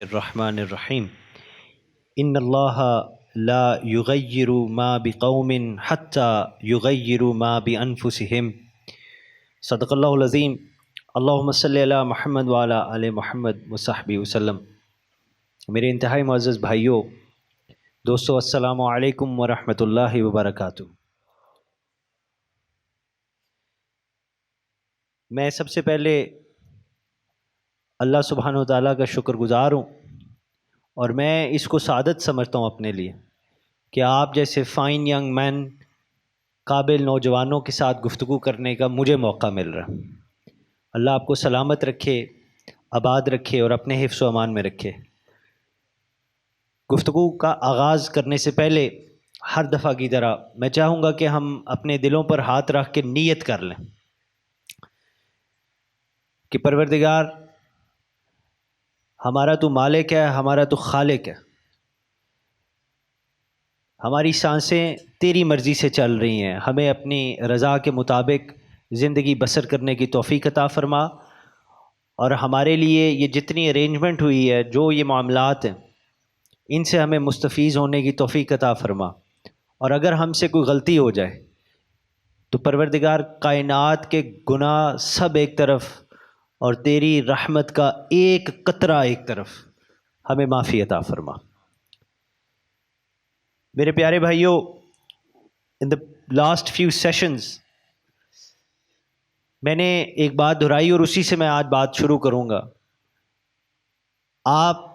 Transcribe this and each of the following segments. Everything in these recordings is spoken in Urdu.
الرحمن الرحیم ان اللہ لا یغیر ما بقوم حتی یغیروا ما بانفسہم صدق اللہ العظیم اللہم صلی علی محمد وعلی آل محمد وصحبہ وسلم۔ میرے انتہائی معزز بھائیوں، دوستو، السلام علیکم ورحمۃ اللہ وبرکاتہ۔ میں سب سے پہلے اللہ سبحانہ وتعالیٰ کا شکر گزار ہوں، اور میں اس کو سعادت سمجھتا ہوں اپنے لیے کہ آپ جیسے فائن ینگ مین، قابل نوجوانوں کے ساتھ گفتگو کرنے کا مجھے موقع مل رہا۔ اللہ آپ کو سلامت رکھے، آباد رکھے اور اپنے حفظ و امان میں رکھے۔ گفتگو کا آغاز کرنے سے پہلے ہر دفعہ کی طرح میں چاہوں گا کہ ہم اپنے دلوں پر ہاتھ رکھ کے نیت کر لیں کہ پروردگار، ہمارا تو مالک ہے، ہمارا تو خالق ہے، ہماری سانسیں تیری مرضی سے چل رہی ہیں، ہمیں اپنی رضا کے مطابق زندگی بسر کرنے کی توفیق عطا فرما، اور ہمارے لیے یہ جتنی ارینجمنٹ ہوئی ہے، جو یہ معاملات ہیں، ان سے ہمیں مستفیض ہونے کی توفیق عطا فرما۔ اور اگر ہم سے کوئی غلطی ہو جائے تو پروردگار، کائنات کے گناہ سب ایک طرف اور تیری رحمت کا ایک قطرہ ایک طرف، ہمیں معافی عطا فرما۔ میرے پیارے بھائیوں، ان دا لاسٹ فیو سیشنز میں نے ایک بات دہرائی اور اسی سے میں آج بات شروع کروں گا۔ آپ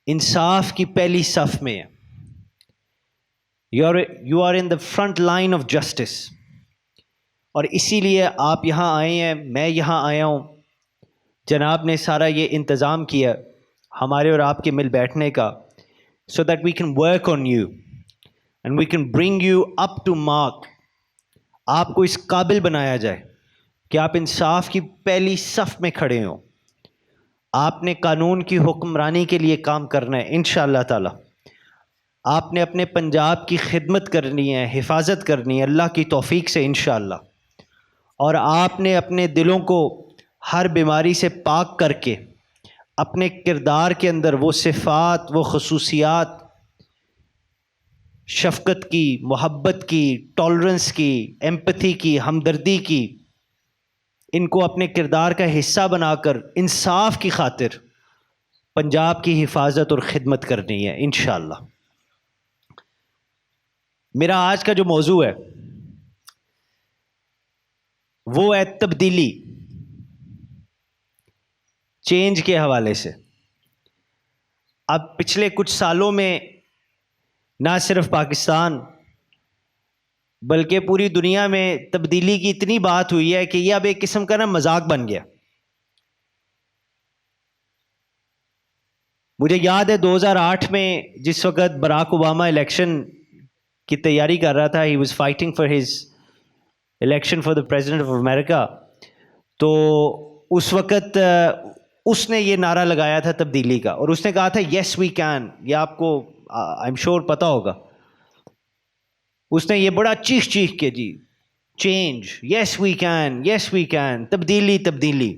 انصاف کی پہلی صف میں ہیں۔ You are in the front line of justice, اور اسی لیے آپ یہاں آئے ہیں، میں یہاں آیا ہوں۔ جناب نے سارا یہ انتظام کیا ہمارے اور آپ کے مل بیٹھنے کا، so that we can work on you and we can bring you up to mark۔ آپ کو اس قابل بنایا جائے کہ آپ انصاف کی پہلی صف میں کھڑے ہوں۔ آپ نے قانون کی حکمرانی کے لیے کام کرنا ہے انشاءاللہ تعالی۔ آپ نے اپنے پنجاب کی خدمت کرنی ہے، حفاظت کرنی ہے اللہ کی توفیق سے انشاءاللہ، اور آپ نے اپنے دلوں کو ہر بیماری سے پاک کر کے اپنے کردار کے اندر وہ صفات، وہ خصوصیات، شفقت کی، محبت کی، ٹالرنس کی، ایمپتھی کی، ہمدردی کی، ان کو اپنے کردار کا حصہ بنا کر انصاف کی خاطر پنجاب کی حفاظت اور خدمت کرنی ہے انشاءاللہ۔ میرا آج کا جو موضوع ہے وہ ہے تبدیلی، چینج کے حوالے سے۔ اب پچھلے کچھ سالوں میں نہ صرف پاکستان بلکہ پوری دنیا میں تبدیلی کی اتنی بات ہوئی ہے کہ یہ اب ایک قسم کا مذاق بن گیا۔ مجھے یاد ہے 2008 میں جس وقت براک اوباما الیکشن کی تیاری کر رہا تھا، he was fighting for his election for the president of America, تو اس وقت اس نے یہ نعرہ لگایا تھا تبدیلی کا، اور اس نے کہا تھا یس وی کین۔ یہ آپ کو آئی ایم شیور پتہ ہوگا۔ اس نے یہ بڑا چیخ چیخ کے، جی change, yes we can, yes we can, تبدیلی تبدیلی۔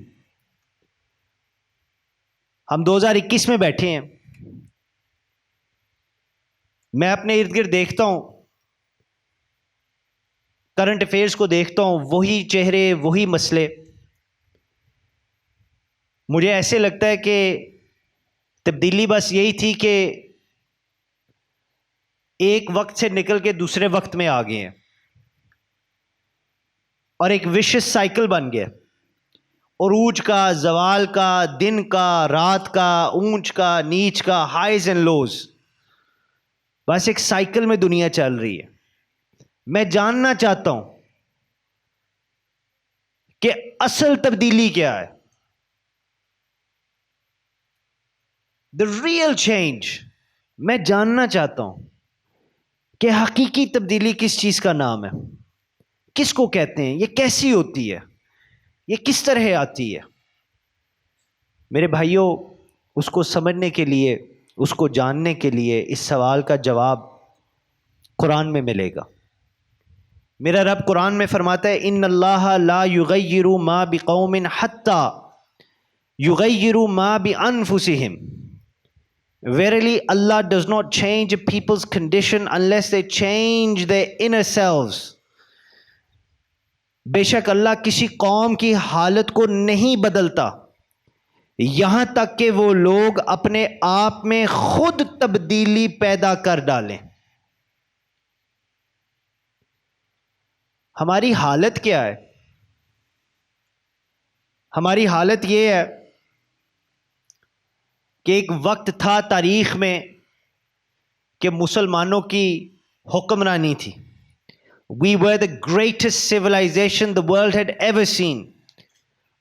ہم 2021 میں بیٹھے ہیں، میں اپنے ارد گرد دیکھتا ہوں، کرنٹ افیئرس کو دیکھتا ہوں، وہی چہرے، وہی مسئلے۔ مجھے ایسے لگتا ہے کہ تبدیلی بس یہی تھی کہ ایک وقت سے نکل کے دوسرے وقت میں آ گئے ہیں، اور ایک وشس سائیکل بن گیا، عروج کا، زوال کا، دن کا، رات کا، اونچ کا، نیچ کا، ہائیز اینڈ لوز، بس ایک سائیکل میں دنیا چل رہی ہے۔ میں جاننا چاہتا ہوں کہ اصل تبدیلی کیا ہے، the real change۔ میں جاننا چاہتا ہوں کہ حقیقی تبدیلی کس چیز کا نام ہے، کس کو کہتے ہیں، یہ کیسی ہوتی ہے، یہ کس طرح آتی ہے۔ میرے بھائیوں، اس کو سمجھنے کے لیے، اس کو جاننے کے لیے اس سوال کا جواب قرآن میں ملے گا۔ میرا رب قرآن میں فرماتا ہے ان اللہ لا یغیر ما بقوم حتی يُغَيِّرُ مَا بِأَنفُسِهِمْ. Verily, Allah does not change a people's condition unless they change their inner selves. بے شک اللہ کسی قوم کی حالت کو نہیں بدلتا یہاں تک کہ وہ لوگ اپنے آپ میں خود تبدیلی پیدا کر ڈالیں. ہماری حالت کیا ہے؟ ہماری حالت یہ ہے کہ ایک وقت تھا تاریخ میں کہ مسلمانوں کی حکمرانی تھی. We were the greatest civilization the world had ever seen.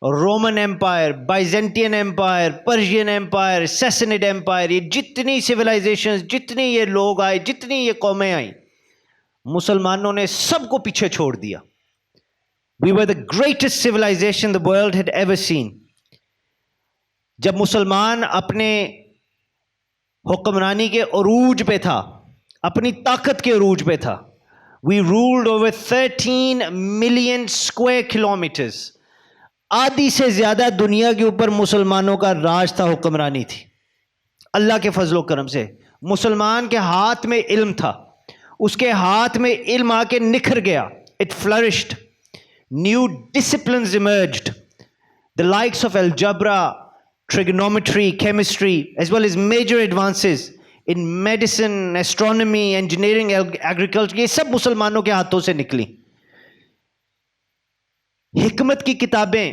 Roman Empire, Byzantine Empire, Persian Empire, Sassanid Empire, یہ جتنی civilizations, جتنی یہ لوگ آئے, جتنی یہ قومیں آئیں, مسلمانوں نے سب کو پیچھے چھوڑ دیا. We were the greatest civilization the world had ever seen. جب مسلمان اپنے حکمرانی کے عروج پہ تھا, اپنی طاقت کے عروج پہ تھا, we ruled over 13 million square kilometers. آدھی سے زیادہ دنیا کے اوپر مسلمانوں کا راج تھا, حکمرانی تھی. اللہ کے فضل و کرم سے مسلمان کے ہاتھ میں علم تھا, اس کے ہاتھ میں علم آ کے نکھر گیا. It flourished. New disciplines emerged. The likes of algebra, trigonometry, chemistry, as well as major advances in medicine, astronomy, engineering, agriculture, یہ سب مسلمانوں کے ہاتھوں سے نکلی. حکمت کی کتابیں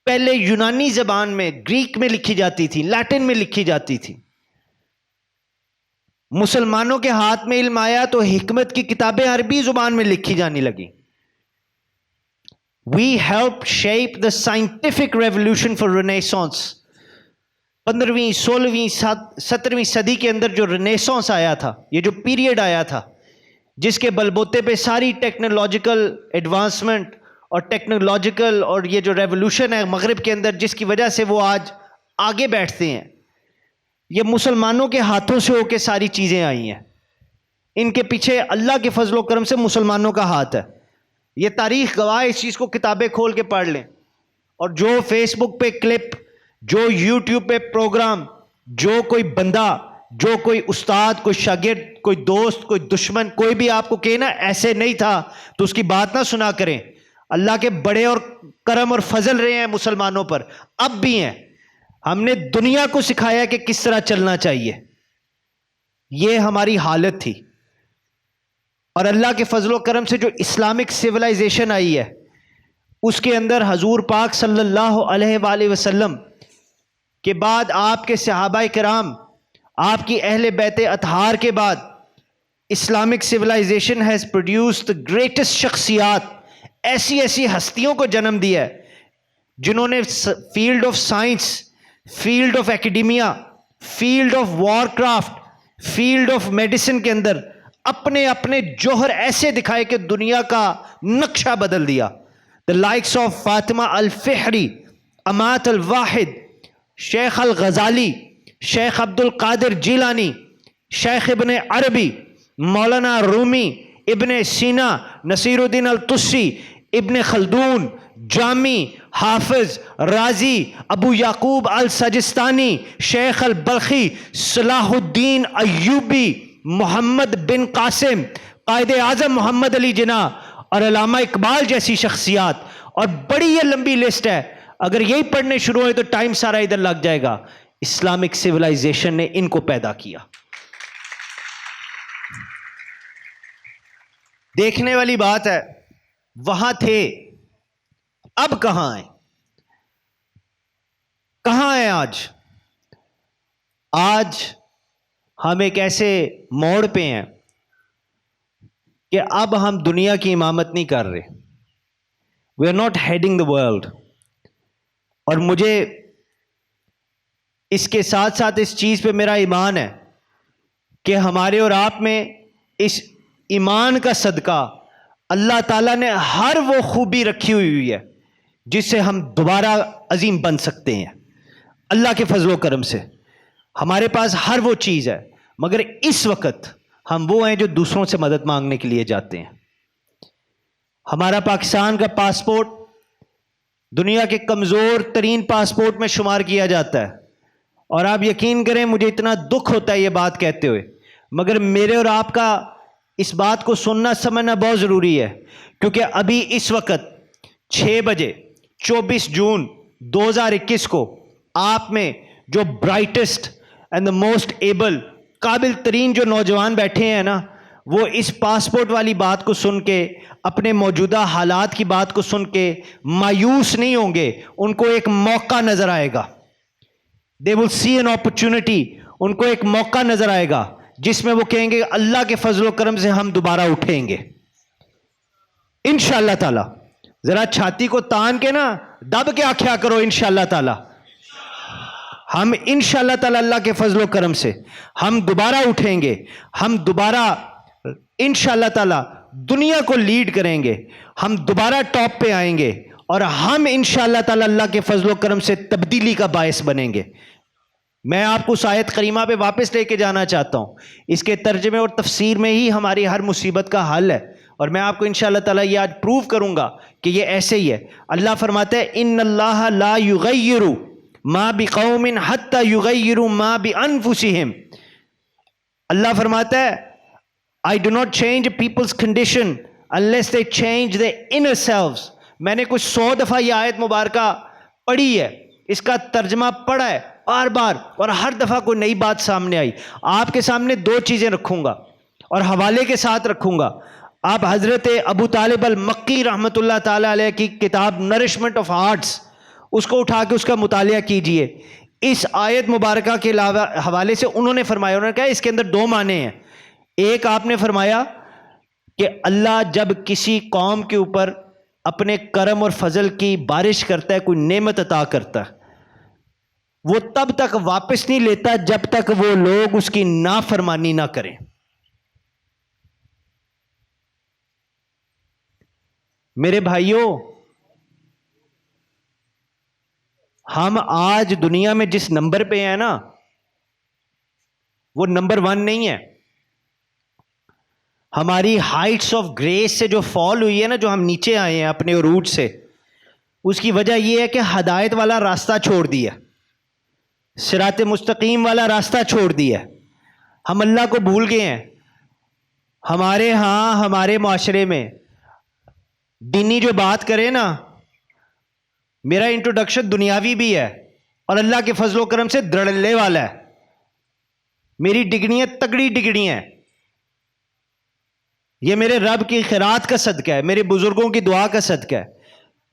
پہلے یونانی زبان میں, گریک میں لکھی جاتی تھی, لیٹن میں لکھی جاتی تھی. مسلمانوں کے ہاتھ میں علم آیا تو حکمت کی کتابیں عربی زبان میں لکھی جانے لگی. We helped shape the scientific revolution for Renaissance. 15ویں 16ویں 17ویں صدی کے اندر جو رنیسانس آیا تھا, یہ جو پیریڈ آیا تھا, جس کے بلبوتے پہ ساری ٹیکنالوجیکل ایڈوانسمنٹ اور ٹیکنالوجیکل اور یہ جو ریولوشن ہے مغرب کے اندر, جس کی وجہ سے وہ آج آگے بیٹھتے ہیں, یہ مسلمانوں کے ہاتھوں سے ہو کے ساری چیزیں آئی ہیں. ان کے پیچھے اللہ کے فضل و کرم سے مسلمانوں کا ہاتھ ہے. یہ تاریخ گواہ, اس چیز کو کتابیں کھول کے پڑھ لیں. اور جو فیس بک پہ کلپ, جو یوٹیوب پہ پروگرام, جو کوئی بندہ, جو کوئی استاد, کوئی شاگرد, کوئی دوست, کوئی دشمن, کوئی بھی آپ کو کہے نا ایسے نہیں تھا, تو اس کی بات نہ سنا کریں. اللہ کے بڑے اور کرم اور فضل رہے ہیں مسلمانوں پر, اب بھی ہیں. ہم نے دنیا کو سکھایا کہ کس طرح چلنا چاہیے. یہ ہماری حالت تھی. اور اللہ کے فضل و کرم سے جو اسلامک سویلائزیشن آئی ہے, اس کے اندر حضور پاک صلی اللہ علیہ وآلہ وسلم کے بعد آپ کے صحابہ کرام, آپ کی اہل بیت اطہار کے بعد Islamic civilisation has produced the greatest شخصیات, ایسی ایسی ہستیوں کو جنم دیا ہے جنہوں نے field of science, field of academia, field of war craft, field of medicine کے اندر اپنے اپنے جوہر ایسے دکھائے کہ دنیا کا نقشہ بدل دیا. The likes of فاطمہ الفہری, امات الواحد, شیخ الغزالی, شیخ عبد القادر جیلانی, شیخ ابن عربی, مولانا رومی, ابن سینا, نصیر الدین الطسی, ابن خلدون, جامی, حافظ, رازی, ابو یعقوب السجستانی, شیخ البلخی, صلاح الدین ایوبی, محمد بن قاسم, قائد اعظم محمد علی جناح, اور علامہ اقبال جیسی شخصیات. اور بڑی یہ لمبی لسٹ ہے, اگر یہی پڑھنے شروع ہوئے تو ٹائم سارا ادھر لگ جائے گا. اسلامک سویلائزیشن نے ان کو پیدا کیا. دیکھنے والی بات ہے, وہاں تھے, اب کہاں ہیں؟ کہاں ہیں آج؟ آج ہم ایک ایسے موڑ پہ ہیں کہ اب ہم دنیا کی امامت نہیں کر رہے. We are not heading the world. اور مجھے اس کے ساتھ ساتھ اس چیز پہ میرا ایمان ہے کہ ہمارے اور آپ میں اس ایمان کا صدقہ اللہ تعالیٰ نے ہر وہ خوبی رکھی ہوئی ہے جس سے ہم دوبارہ عظیم بن سکتے ہیں. اللہ کے فضل و کرم سے ہمارے پاس ہر وہ چیز ہے, مگر اس وقت ہم وہ ہیں جو دوسروں سے مدد مانگنے کے لیے جاتے ہیں. ہمارا پاکستان کا پاسپورٹ دنیا کے کمزور ترین پاسپورٹ میں شمار کیا جاتا ہے، اور آپ یقین کریں مجھے اتنا دکھ ہوتا ہے یہ بات کہتے ہوئے، مگر میرے اور آپ کا اس بات کو سننا سمجھنا بہت ضروری ہے، کیونکہ ابھی اس وقت 6 بجے 24 جون 2021 کو آپ میں جو brightest and the most able قابل ترین جو نوجوان بیٹھے ہیں نا، وہ اس پاسپورٹ والی بات کو سن کے، اپنے موجودہ حالات کی بات کو سن کے مایوس نہیں ہوں گے، ان کو ایک موقع نظر آئے گا. they will see an opportunity. ان کو ایک موقع نظر آئے گا جس میں وہ کہیں گے اللہ کے فضل و کرم سے ہم دوبارہ اٹھیں گے انشاءاللہ تعالی. ذرا چھاتی کو تان کے نا دب کے آکھیا کرو انشاءاللہ تعالی. ہم انشاءاللہ تعالی اللہ کے فضل و کرم سے ہم دوبارہ اٹھیں گے، ہم دوبارہ انشاءاللہ تعالی دنیا کو لیڈ کریں گے، ہم دوبارہ ٹاپ پہ آئیں گے، اور ہم انشاءاللہ تعالی اللہ کے فضل و کرم سے تبدیلی کا باعث بنیں گے. میں آپ کو اس آیت کریمہ پہ واپس لے کے جانا چاہتا ہوں. اس کے ترجمے اور تفسیر میں ہی ہماری ہر مصیبت کا حل ہے، اور میں آپ کو انشاءاللہ تعالی یہ آج پروف کروں گا کہ یہ ایسے ہی ہے. اللہ فرماتا ہے ان اللہ لا یغیر ما بقوم حتی یغیروا ما بانفسہم. اللہ فرماتا ہے I do not change people's condition unless they change their inner selves. میں نے کچھ 100 دفعہ یہ آیت مبارکہ پڑھی ہے، اس کا ترجمہ پڑھا ہے بار بار، اور ہر دفعہ کوئی نئی بات سامنے آئی. آپ کے سامنے 2 چیزیں رکھوں گا اور حوالے کے ساتھ رکھوں گا. آپ حضرت ابو طالب المکی رحمۃ اللہ تعالی علیہ کی کتاب نرشمنٹ آف ہارٹس اس کو اٹھا کے اس کا مطالعہ کیجئے. اس آیت مبارکہ کے علاوہ حوالے سے انہوں نے فرمایا، انہوں نے کہا اس کے اندر 2 معنی ہیں. ایک آپ نے فرمایا کہ اللہ جب کسی قوم کے اوپر اپنے کرم اور فضل کی بارش کرتا ہے، کوئی نعمت عطا کرتا ہے، وہ تب تک واپس نہیں لیتا جب تک وہ لوگ اس کی نافرمانی نہ کریں. میرے بھائیوں، ہم آج دنیا میں جس نمبر پہ ہیں نا، وہ نمبر 1 نہیں ہے. ہماری ہائٹس آف گریس سے جو فال ہوئی ہے نا، جو ہم نیچے آئے ہیں اپنے عروج سے، اس کی وجہ یہ ہے کہ ہدایت والا راستہ چھوڑ دیا، صراط مستقیم والا راستہ چھوڑ دیا. ہم اللہ کو بھول گئے ہیں. ہمارے ہاں ہمارے معاشرے میں دینی جو بات کرے نا، میرا انٹروڈکشن دنیاوی بھی ہے اور اللہ کے فضل و کرم سے دڑلے والا ہے. میری ڈگریاں تگڑی ڈگریاں ہیں. یہ میرے رب کی خیرات کا صدقہ ہے، میرے بزرگوں کی دعا کا صدقہ ہے.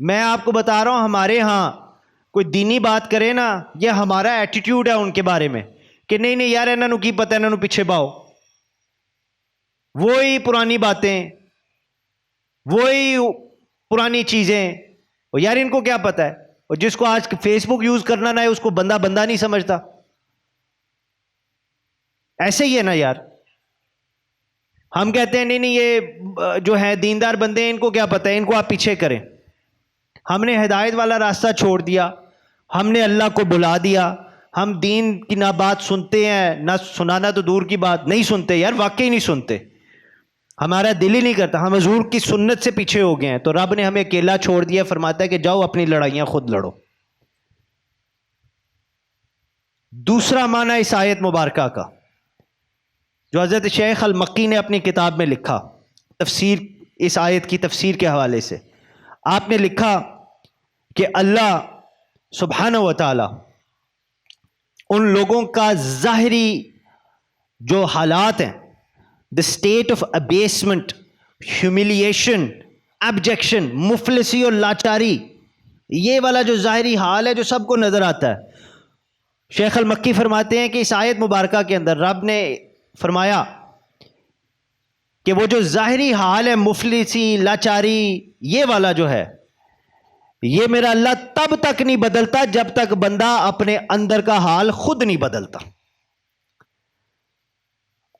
میں آپ کو بتا رہا ہوں، ہمارے ہاں کوئی دینی بات کرے نا، یہ ہمارا ایٹیٹیوڈ ہے ان کے بارے میں کہ نہیں نہیں یار انہوں کی پتہ ہے، انہوں پیچھے باؤ. وہی پرانی باتیں، وہی پرانی چیزیں، اور یار ان کو کیا پتہ ہے. اور جس کو آج فیس بک یوز کرنا نہ ہے اس کو بندہ نہیں سمجھتا. ایسے ہی ہے نا یار. ہم کہتے ہیں نہیں نہیں یہ جو ہے دیندار بندے ہیں، ان کو کیا پتہ ہے، ان کو آپ پیچھے کریں. ہم نے ہدایت والا راستہ چھوڑ دیا، ہم نے اللہ کو بھلا دیا. ہم دین کی نہ بات سنتے ہیں، نہ سنانا تو دور کی بات، نہیں سنتے یار، واقعی نہیں سنتے. ہمارا دل ہی نہیں کرتا. ہم حضور کی سنت سے پیچھے ہو گئے ہیں، تو رب نے ہمیں اکیلا چھوڑ دیا. فرماتا ہے کہ جاؤ اپنی لڑائیاں خود لڑو. دوسرا معنی اس آیت مبارکہ کا جو حضرت شیخ المکی نے اپنی کتاب میں لکھا، تفسیر، اس آیت کی تفسیر کے حوالے سے آپ نے لکھا کہ اللہ سبحانہ و تعالی ان لوگوں کا ظاہری جو حالات ہیں، the state of abasement, humiliation, abjection، مفلسی اور لاچاری، یہ والا جو ظاہری حال ہے جو سب کو نظر آتا ہے. شیخ المکی فرماتے ہیں کہ اس آیت مبارکہ کے اندر رب نے فرمایا کہ وہ جو ظاہری حال ہے مفلسی، لاچاری، یہ والا جو ہے، یہ میرا اللہ تب تک نہیں بدلتا جب تک بندہ اپنے اندر کا حال خود نہیں بدلتا.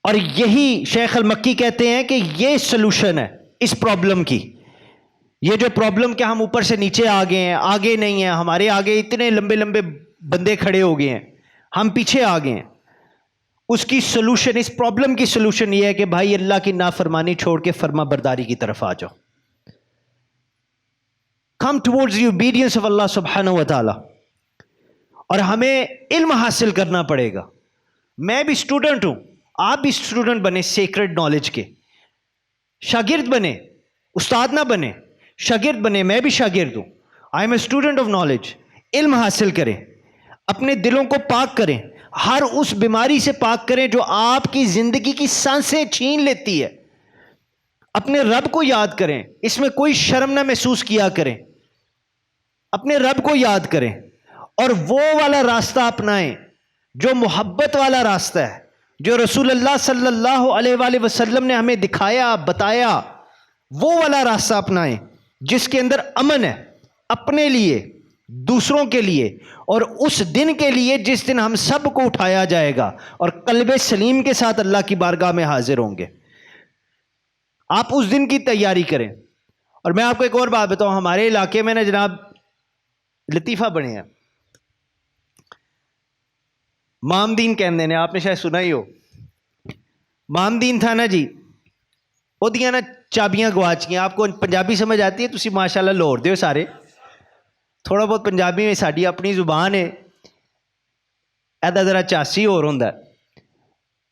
اور یہی شیخ المکی کہتے ہیں کہ یہ سلوشن ہے اس پرابلم کی. یہ جو پرابلم کہ ہم اوپر سے نیچے آ گئے ہیں، آگے نہیں ہیں، ہمارے آگے اتنے لمبے لمبے بندے کھڑے ہو گئے ہیں، ہم پیچھے آ گئے ہیں. اس کی سلوشن، اس پرابلم کی سلوشن یہ ہے کہ بھائی اللہ کی نافرمانی چھوڑ کے فرما برداری کی طرف آ جاؤ. come towards the obedience of Allah subhanahu wa ta'ala. اور ہمیں علم حاصل کرنا پڑے گا. میں بھی اسٹوڈنٹ ہوں, آپ بھی اسٹوڈنٹ بنے سیکرڈ نالج کے, شاگرد بنے, استاد نہ بنے, شاگرد بنے. میں بھی شاگرد ہوں. I am a student of knowledge. علم حاصل کریں, اپنے دلوں کو پاک کریں, ہر اس بیماری سے پاک کریں جو آپ کی زندگی کی سانسیں چھین لیتی ہے. اپنے رب کو یاد کریں, اس میں کوئی شرم نہ محسوس کیا کریں. اپنے رب کو یاد کریں اور وہ والا راستہ اپنائیں جو محبت والا راستہ ہے, جو رسول اللہ صلی اللہ علیہ وآلہ وسلم نے ہمیں دکھایا, بتایا. وہ والا راستہ اپنائیں جس کے اندر امن ہے, اپنے لیے, دوسروں کے لیے, اور اس دن کے لیے جس دن ہم سب کو اٹھایا جائے گا اور قلب سلیم کے ساتھ اللہ کی بارگاہ میں حاضر ہوں گے. آپ اس دن کی تیاری کریں. اور میں آپ کو ایک اور بات بتاؤں, ہمارے علاقے میں نا جناب لطیفہ بنے ہیں, مامدین کہندے نے, آپ نے شاید سنا ہی ہو. مامدین تھا نا جی, وہ دیاں نا چابیاں گواچ گئیں. آپ کو پنجابی سمجھ آتی ہے؟ تسی ماشاءاللہ لاہور دے ہو سارے, تھوڑا بہت پنجابی میں ساڈی اپنی زبان ہے, ایدا ذرا چاسی اور ہوندا ہے.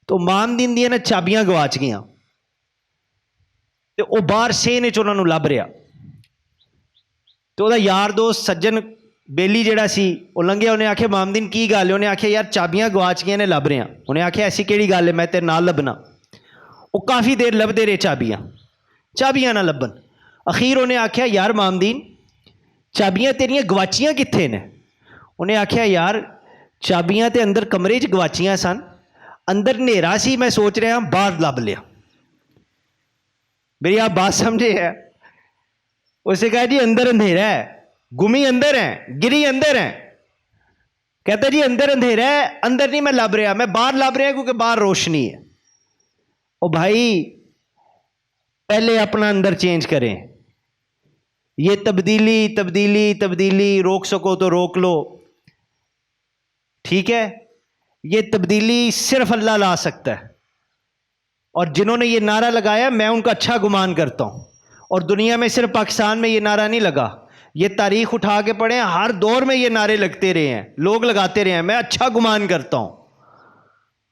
تو مامدین دیاں نا چابیاں گواچ گئیاں تے وہ باہر سین وچ انہاں نوں لب رہا. تو دا یار دوست سجن بیلی جڑا سی وہ لنگیا, انہیں آکھیا مامدین کی گل ہے؟ انہیں آکھیا یار چابیاں گواچ گئیاں نے, لب رہے ہیں. انہیں آکھیا ایسی کیڑی گل ہے, میں تیرے نال لبنا. وہ کافی دیر لبدے رہے چابیاں نہ لبن. اخیر انہیں آکھیا یار مامدین چابیاں تیریاں گواچیاں کتھے نے؟ انہیں آکھیا یار چابیاں تے اندر کمرے چ گواچیاں سن, اندر نیرا سی, میں سوچ رہا باہر لب لیا. میری آپ بات سمجھے ہے؟ اسے کہا جی اندر اندھیرا ہے, گمی اندر ہے, گری اندر ہے. کہتا جی اندر اندھیرا ہے, اندر نہیں میں لب رہا, میں باہر لب رہا کیونکہ باہر روشنی ہے. او بھائی پہلے اپنا اندر چینج کریں. یہ تبدیلی تبدیلی تبدیلی روک سکو تو روک لو, ٹھیک ہے؟ یہ تبدیلی صرف اللہ لا سکتا ہے. اور جنہوں نے یہ نعرہ لگایا میں ان کا اچھا گمان کرتا ہوں. اور دنیا میں صرف پاکستان میں یہ نعرہ نہیں لگا, یہ تاریخ اٹھا کے پڑھیں, ہر دور میں یہ نعرے لگتے رہے ہیں, لوگ لگاتے رہے ہیں. میں اچھا گمان کرتا ہوں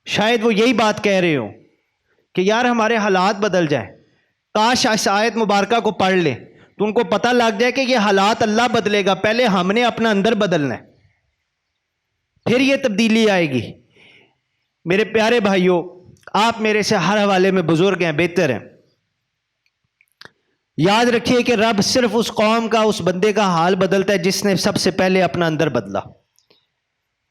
شاید وہ یہی بات کہہ رہے ہوں کہ یار ہمارے حالات بدل جائیں. کاش اس آیت مبارکہ کو پڑھ لیں تو ان کو پتہ لگ جائے کہ یہ حالات اللہ بدلے گا, پہلے ہم نے اپنا اندر بدلنا ہے, پھر یہ تبدیلی آئے گی. میرے پیارے بھائیوں, آپ میرے سے ہر حوالے میں بزرگ ہیں, بہتر ہیں. یاد رکھیے کہ رب صرف اس قوم کا, اس بندے کا حال بدلتا ہے جس نے سب سے پہلے اپنا اندر بدلا.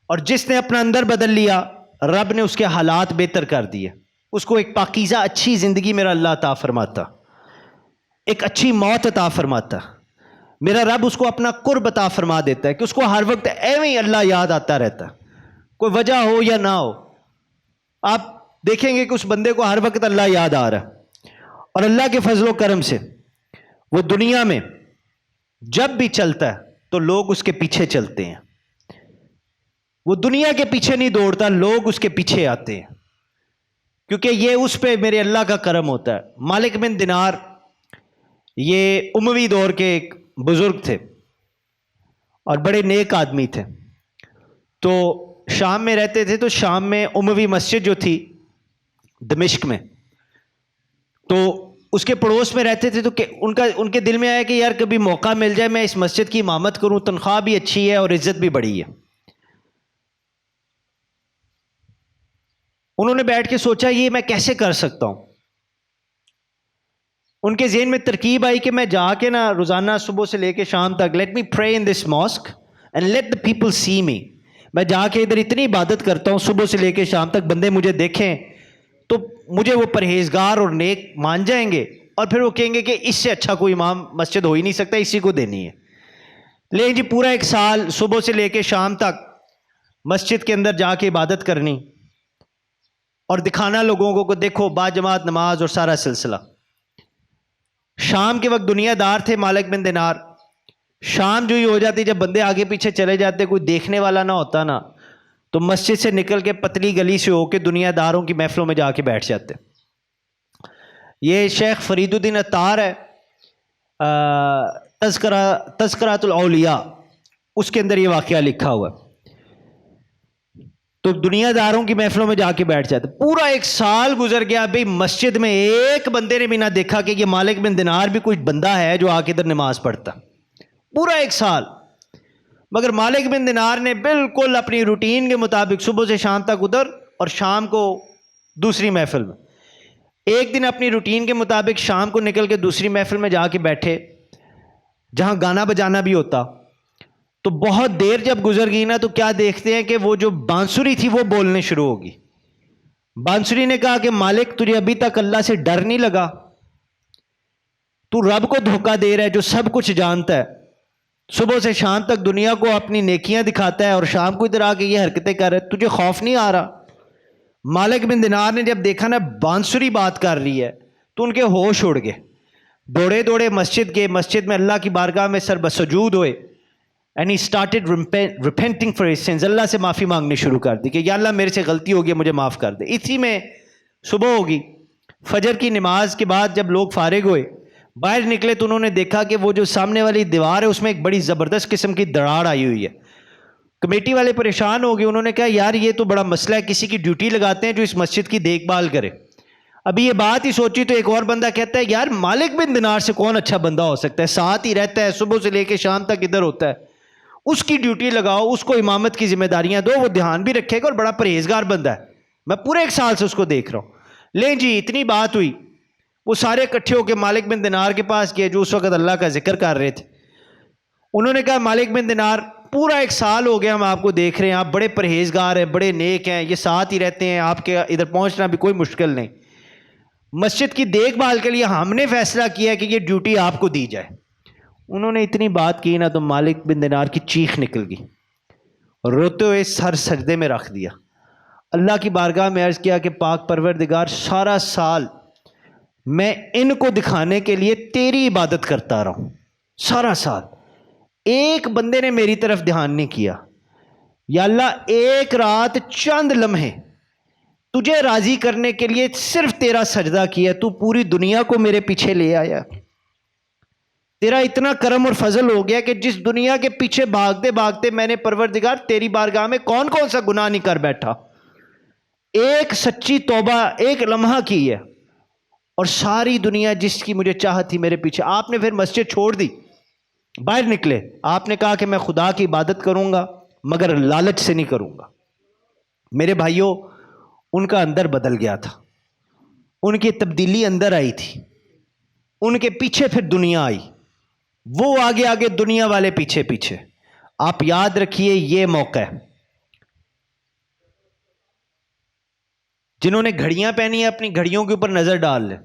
اور جس نے اپنا اندر بدل لیا رب نے اس کے حالات بہتر کر دیے. اس کو ایک پاکیزہ اچھی زندگی میرا اللہ عطا فرماتا, ایک اچھی موت عطا فرماتا. میرا رب اس کو اپنا قرب عطا فرما دیتا ہے کہ اس کو ہر وقت ایویں ہی اللہ یاد آتا رہتا ہے, کوئی وجہ ہو یا نہ ہو. آپ دیکھیں گے کہ اس بندے کو ہر وقت اللہ یاد آ رہا ہے. اور اللہ کے فضل و کرم سے وہ دنیا میں جب بھی چلتا ہے تو لوگ اس کے پیچھے چلتے ہیں. وہ دنیا کے پیچھے نہیں دوڑتا, لوگ اس کے پیچھے آتے ہیں, کیونکہ یہ اس پہ میرے اللہ کا کرم ہوتا ہے. مالک بن دینار یہ اموی دور کے ایک بزرگ تھے اور بڑے نیک آدمی تھے. تو شام میں رہتے تھے, تو شام میں اموی مسجد جو تھی دمشق میں, تو اس کے پڑوس میں رہتے تھے. تو کہ ان کے دل میں آیا کہ یار کبھی موقع مل جائے میں اس مسجد کی امامت کروں, تنخواہ بھی اچھی ہے اور عزت بھی بڑی ہے. انہوں نے بیٹھ کے سوچا یہ میں کیسے کر سکتا ہوں. ان کے ذہن میں ترکیب آئی کہ میں جا کے نا روزانہ صبح سے لے کے شام تک let me pray in this mask and let the people see me. میں جا کے ادھر اتنی عبادت کرتا ہوں صبح سے لے کے شام تک, بندے مجھے دیکھیں تو مجھے وہ پرہیزگار اور نیک مان جائیں گے, اور پھر وہ کہیں گے کہ اس سے اچھا کوئی امام مسجد ہو ہی نہیں سکتا, اسی کو دینی ہے. لیکن جی پورا ایک سال صبح سے لے کے شام تک مسجد کے اندر جا کے عبادت کرنی اور دکھانا لوگوں کو دیکھو با جماعت نماز اور سارا سلسلہ. شام کے وقت دنیا دار تھے مالک بن دینار. شام جو ہی ہو جاتی, جب بندے آگے پیچھے چلے جاتے, کوئی دیکھنے والا نہ ہوتا نا, تو مسجد سے نکل کے پتلی گلی سے ہو کے دنیا داروں کی محفلوں میں جا کے بیٹھ جاتے. یہ شیخ فرید الدین عطار ہے, تذکرات الاولیاء، اس کے اندر یہ واقعہ لکھا ہوا ہے۔ تو دنیا داروں کی محفلوں میں جا کے بیٹھ جاتے، پورا 1 سال گزر گیا، بھئی مسجد میں ایک بندے نے بھی نہ دیکھا کہ یہ مالک بن دینار بھی کوئی بندہ ہے جو آ کے ادھر نماز پڑھتا، پورا 1 سال۔ مگر مالک بن دینار نے بالکل اپنی روٹین کے مطابق صبح سے شام تک ادھر اور شام کو دوسری محفل میں، ایک دن اپنی روٹین کے مطابق شام کو نکل کے دوسری محفل میں جا کے بیٹھے جہاں گانا بجانا بھی ہوتا۔ تو بہت دیر جب گزر گئی نا تو کیا دیکھتے ہیں کہ وہ جو بانسری تھی وہ بولنے شروع ہوگی۔ بانسری نے کہا کہ مالک تجھے ابھی تک اللہ سے ڈر نہیں لگا؟ تو رب کو دھوکہ دے رہا ہے جو سب کچھ جانتا ہے، صبح سے شام تک دنیا کو اپنی نیکیاں دکھاتا ہے اور شام کو ادھر آ کے یہ حرکتیں کر رہے، تجھے خوف نہیں آ رہا؟ مالک بن دینار نے جب دیکھا نا بانسری بات کر رہی ہے تو ان کے ہوش اڑ گئے، دوڑے دوڑے مسجد گئے، مسجد میں اللہ کی بارگاہ میں سر بسجود ہوئے، and he started repenting for his sins، اللہ سے معافی مانگنے شروع کر دی کہ یا اللہ میرے سے غلطی ہوگی مجھے معاف کر دے۔ اسی میں صبح ہوگی، فجر کی نماز کے بعد جب لوگ فارغ ہوئے باہر نکلے تو انہوں نے دیکھا کہ وہ جو سامنے والی دیوار ہے اس میں ایک بڑی زبردست قسم کی دراڑ آئی ہوئی ہے۔ کمیٹی والے پریشان ہو گئے، انہوں نے کہا یار یہ تو بڑا مسئلہ ہے، کسی کی ڈیوٹی لگاتے ہیں جو اس مسجد کی دیکھ بھال کرے۔ ابھی یہ بات ہی سوچی تو ایک اور بندہ کہتا ہے یار مالک بن دینار سے کون اچھا بندہ ہو سکتا ہے، ساتھ ہی رہتا ہے، صبح سے لے کے شام تک ادھر ہوتا ہے، اس کی ڈیوٹی لگاؤ، اس کو امامت کی ذمہ داریاں دو، وہ دھیان بھی رکھے گا اور بڑا پرہیزگار بندہ ہے، میں پورے 1 سال سے اس کو دیکھ رہا ہوں۔ لیں جی اتنی بات ہوئی، وہ سارے اکٹھے ہو کے مالک بن دینار کے پاس گئے جو اس وقت اللہ کا ذکر کر رہے تھے۔ انہوں نے کہا مالک بن دینار پورا 1 سال ہو گیا ہم آپ کو دیکھ رہے ہیں، آپ بڑے پرہیزگار ہیں، بڑے نیک ہیں، یہ ساتھ ہی رہتے ہیں، آپ کے ادھر پہنچنا بھی کوئی مشکل نہیں، مسجد کی دیکھ بھال کے لیے ہم نے فیصلہ کیا کہ یہ ڈیوٹی آپ کو دی جائے۔ انہوں نے اتنی بات کی نا تو مالک بن دینار کی چیخ نکل گئی اور روتے ہوئے سر سجدے میں رکھ دیا، اللہ کی بارگاہ میں عرض کیا کہ پاک پروردگار سارا سال میں ان کو دکھانے کے لیے تیری عبادت کرتا رہا ہوں، سارا سال ایک بندے نے میری طرف دھیان نہیں کیا، یا اللہ ایک رات چند لمحے تجھے راضی کرنے کے لیے صرف تیرا سجدہ کیا، تو پوری دنیا کو میرے پیچھے لے آیا، تیرا اتنا کرم اور فضل ہو گیا کہ جس دنیا کے پیچھے بھاگتے بھاگتے میں نے پروردگار تیری بارگاہ میں کون کون سا گناہ نہیں کر بیٹھا، ایک سچی توبہ ایک لمحہ کی ہے، اور ساری دنیا جس کی مجھے چاہت تھی میرے پیچھے۔ آپ نے پھر مسجد چھوڑ دی، باہر نکلے، آپ نے کہا کہ میں خدا کی عبادت کروں گا مگر لالچ سے نہیں کروں گا۔ میرے بھائیوں ان کا اندر بدل گیا تھا، ان کی تبدیلی اندر آئی تھی، ان کے پیچھے پھر دنیا آئی، وہ آگے آگے دنیا والے پیچھے پیچھے۔ آپ یاد رکھیے یہ موقع ہے، جنہوں نے گھڑیاں پہنی ہیں اپنی گھڑیوں کے اوپر نظر ڈال لیں۔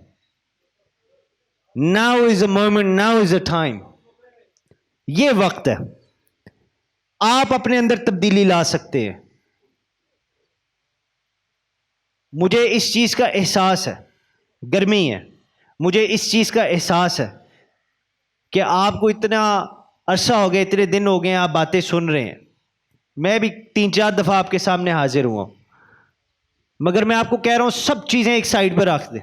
Now is a moment, now is a time، یہ وقت ہے، آپ اپنے اندر تبدیلی لا سکتے ہیں۔ مجھے اس چیز کا احساس ہے، گرمی ہے، مجھے اس چیز کا احساس ہے کہ آپ کو اتنا عرصہ ہو گیا، اتنے دن ہو گئے آپ باتیں سن رہے ہیں، میں بھی 3-4 دفعہ آپ کے سامنے حاضر ہوا ہوں، مگر میں آپ کو کہہ رہا ہوں سب چیزیں ایک سائڈ پر رکھ دیں،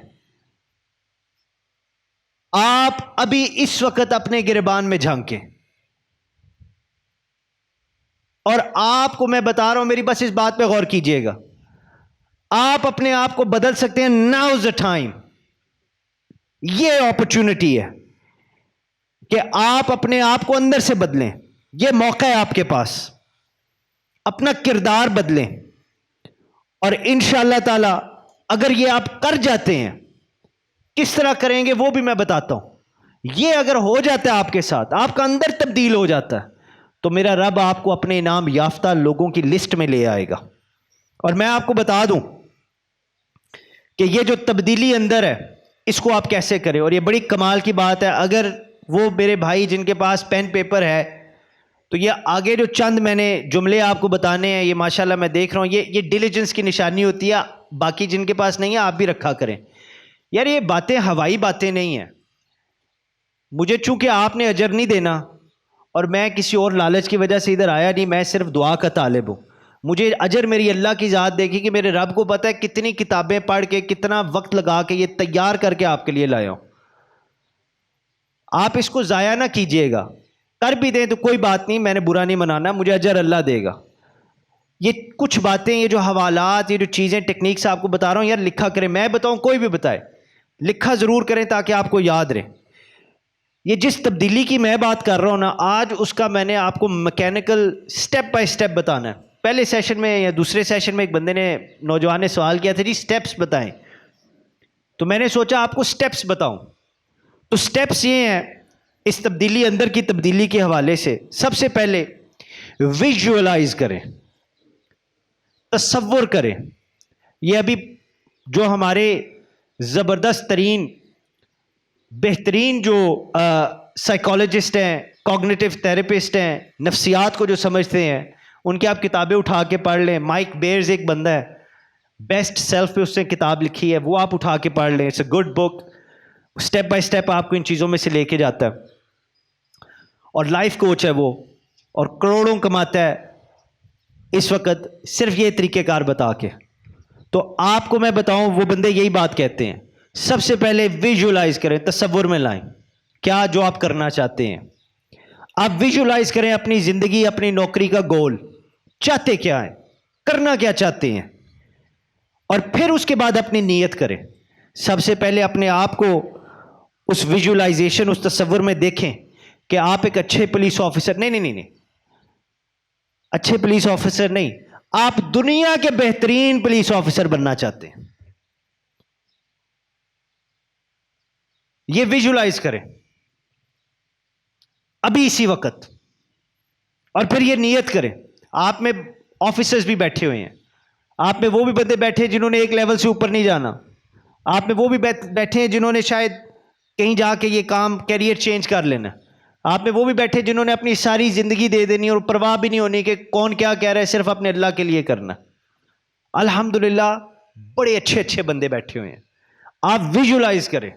آپ ابھی اس وقت اپنے گریبان میں جھانکیں، اور آپ کو میں بتا رہا ہوں، میری بس اس بات پہ غور کیجئے گا، آپ اپنے آپ کو بدل سکتے ہیں۔ Now is the time، یہ اپرچونٹی ہے کہ آپ اپنے آپ کو اندر سے بدلیں، یہ موقع ہے آپ کے پاس، اپنا کردار بدلیں، اور انشاءاللہ تعالی اگر یہ آپ کر جاتے ہیں، کس طرح کریں گے وہ بھی میں بتاتا ہوں، یہ اگر ہو جاتا ہے آپ کے ساتھ، آپ کا اندر تبدیل ہو جاتا ہے، تو میرا رب آپ کو اپنے انعام یافتہ لوگوں کی لسٹ میں لے آئے گا۔ اور میں آپ کو بتا دوں کہ یہ جو تبدیلی اندر ہے اس کو آپ کیسے کریں، اور یہ بڑی کمال کی بات ہے۔ اگر وہ میرے بھائی جن کے پاس پین پیپر ہے تو یہ آگے جو چند میں نے جملے آپ کو بتانے ہیں، یہ ماشاءاللہ میں دیکھ رہا ہوں، یہ ڈیلیجنس کی نشانی ہوتی ہے، باقی جن کے پاس نہیں ہے آپ بھی رکھا کریں۔ یار یہ باتیں ہوائی باتیں نہیں ہیں، مجھے چونکہ آپ نے اجر نہیں دینا اور میں کسی اور لالچ کی وجہ سے ادھر آیا نہیں، میں صرف دعا کا طالب ہوں، مجھے اجر میری اللہ کی ذات دے گی کہ میرے رب کو پتہ ہے کتنی کتابیں پڑھ کے کتنا وقت لگا کے یہ تیار کر کے آپ کے لیے لایا ہوں۔ آپ اس کو ضائع نہ کیجیے گا. کر بھی دیں تو کوئی بات نہیں, میں نے برا نہیں منانا, مجھے اجر اللہ دے گا. یہ کچھ باتیں, یہ جو حوالات, یہ جو چیزیں, ٹیکنیکس آپ کو بتا رہا ہوں یار, لکھا کریں. میں بتاؤں کوئی بھی بتائے, لکھا ضرور کریں تاکہ آپ کو یاد رہے. یہ جس تبدیلی کی میں بات کر رہا ہوں نا آج, اس کا میں نے آپ کو میکینیکل سٹیپ بائی سٹیپ بتانا ہے. پہلے سیشن میں یا دوسرے سیشن میں ایک بندے نے, نوجوان نے سوال کیا تھا جی سٹیپس بتائیں, تو میں نے سوچا آپ کو سٹیپس بتاؤں. تو سٹیپس یہ ہیں اس تبدیلی, اندر کی تبدیلی کے حوالے سے. سب سے پہلے ویژولائز کریں, تصور کریں. یہ ابھی جو ہمارے زبردست ترین بہترین جو سائیکالوجسٹ ہیں, کوگنیٹو تھراپسٹ ہیں, نفسیات کو جو سمجھتے ہیں, ان کی آپ کتابیں اٹھا کے پڑھ لیں. مائک بیئرز ایک بندہ ہے, بیسٹ سیلف پہ اس نے کتاب لکھی ہے, وہ آپ اٹھا کے پڑھ لیں. It's a good book, step by step آپ کو ان چیزوں میں سے لے کے جاتا ہے. اور لائف کوچ ہے وہ, اور کروڑوں کماتا ہے اس وقت صرف یہ طریقہ کار بتا کے. تو آپ کو میں بتاؤں, وہ بندے یہی بات کہتے ہیں, سب سے پہلے ویژولائز کریں, تصور میں لائیں کیا جو آپ کرنا چاہتے ہیں. آپ ویژولائز کریں اپنی زندگی, اپنی نوکری کا گول, چاہتے کیا ہیں, کرنا کیا چاہتے ہیں, اور پھر اس کے بعد اپنی نیت کریں. سب سے پہلے اپنے آپ کو اس ویژولائزیشن, اس تصور میں دیکھیں کہ آپ ایک اچھے پولیس آفیسر, نہیں, اچھے پولیس آفیسر نہیں, آپ دنیا کے بہترین پولیس آفیسر بننا چاہتے ہیں. یہ ویژولائز کریں ابھی اسی وقت, اور پھر یہ نیت کریں. آپ میں آفیسرز بھی بیٹھے ہوئے ہیں, آپ میں وہ بھی بندے بیٹھے ہیں جنہوں نے ایک لیول سے اوپر نہیں جانا, آپ میں وہ بھی بیٹھے ہیں جنہوں نے شاید کہیں جا کے یہ کام کیریئر چینج کر لینا, آپ میں وہ بھی بیٹھے جنہوں نے اپنی ساری زندگی دے دینی اور پرواہ بھی نہیں ہونی کہ کون کیا کہہ رہا ہے, صرف اپنے اللہ کے لیے کرنا. الحمدللہ بڑے اچھے اچھے بندے بیٹھے ہوئے ہیں. آپ ویژولائز کریں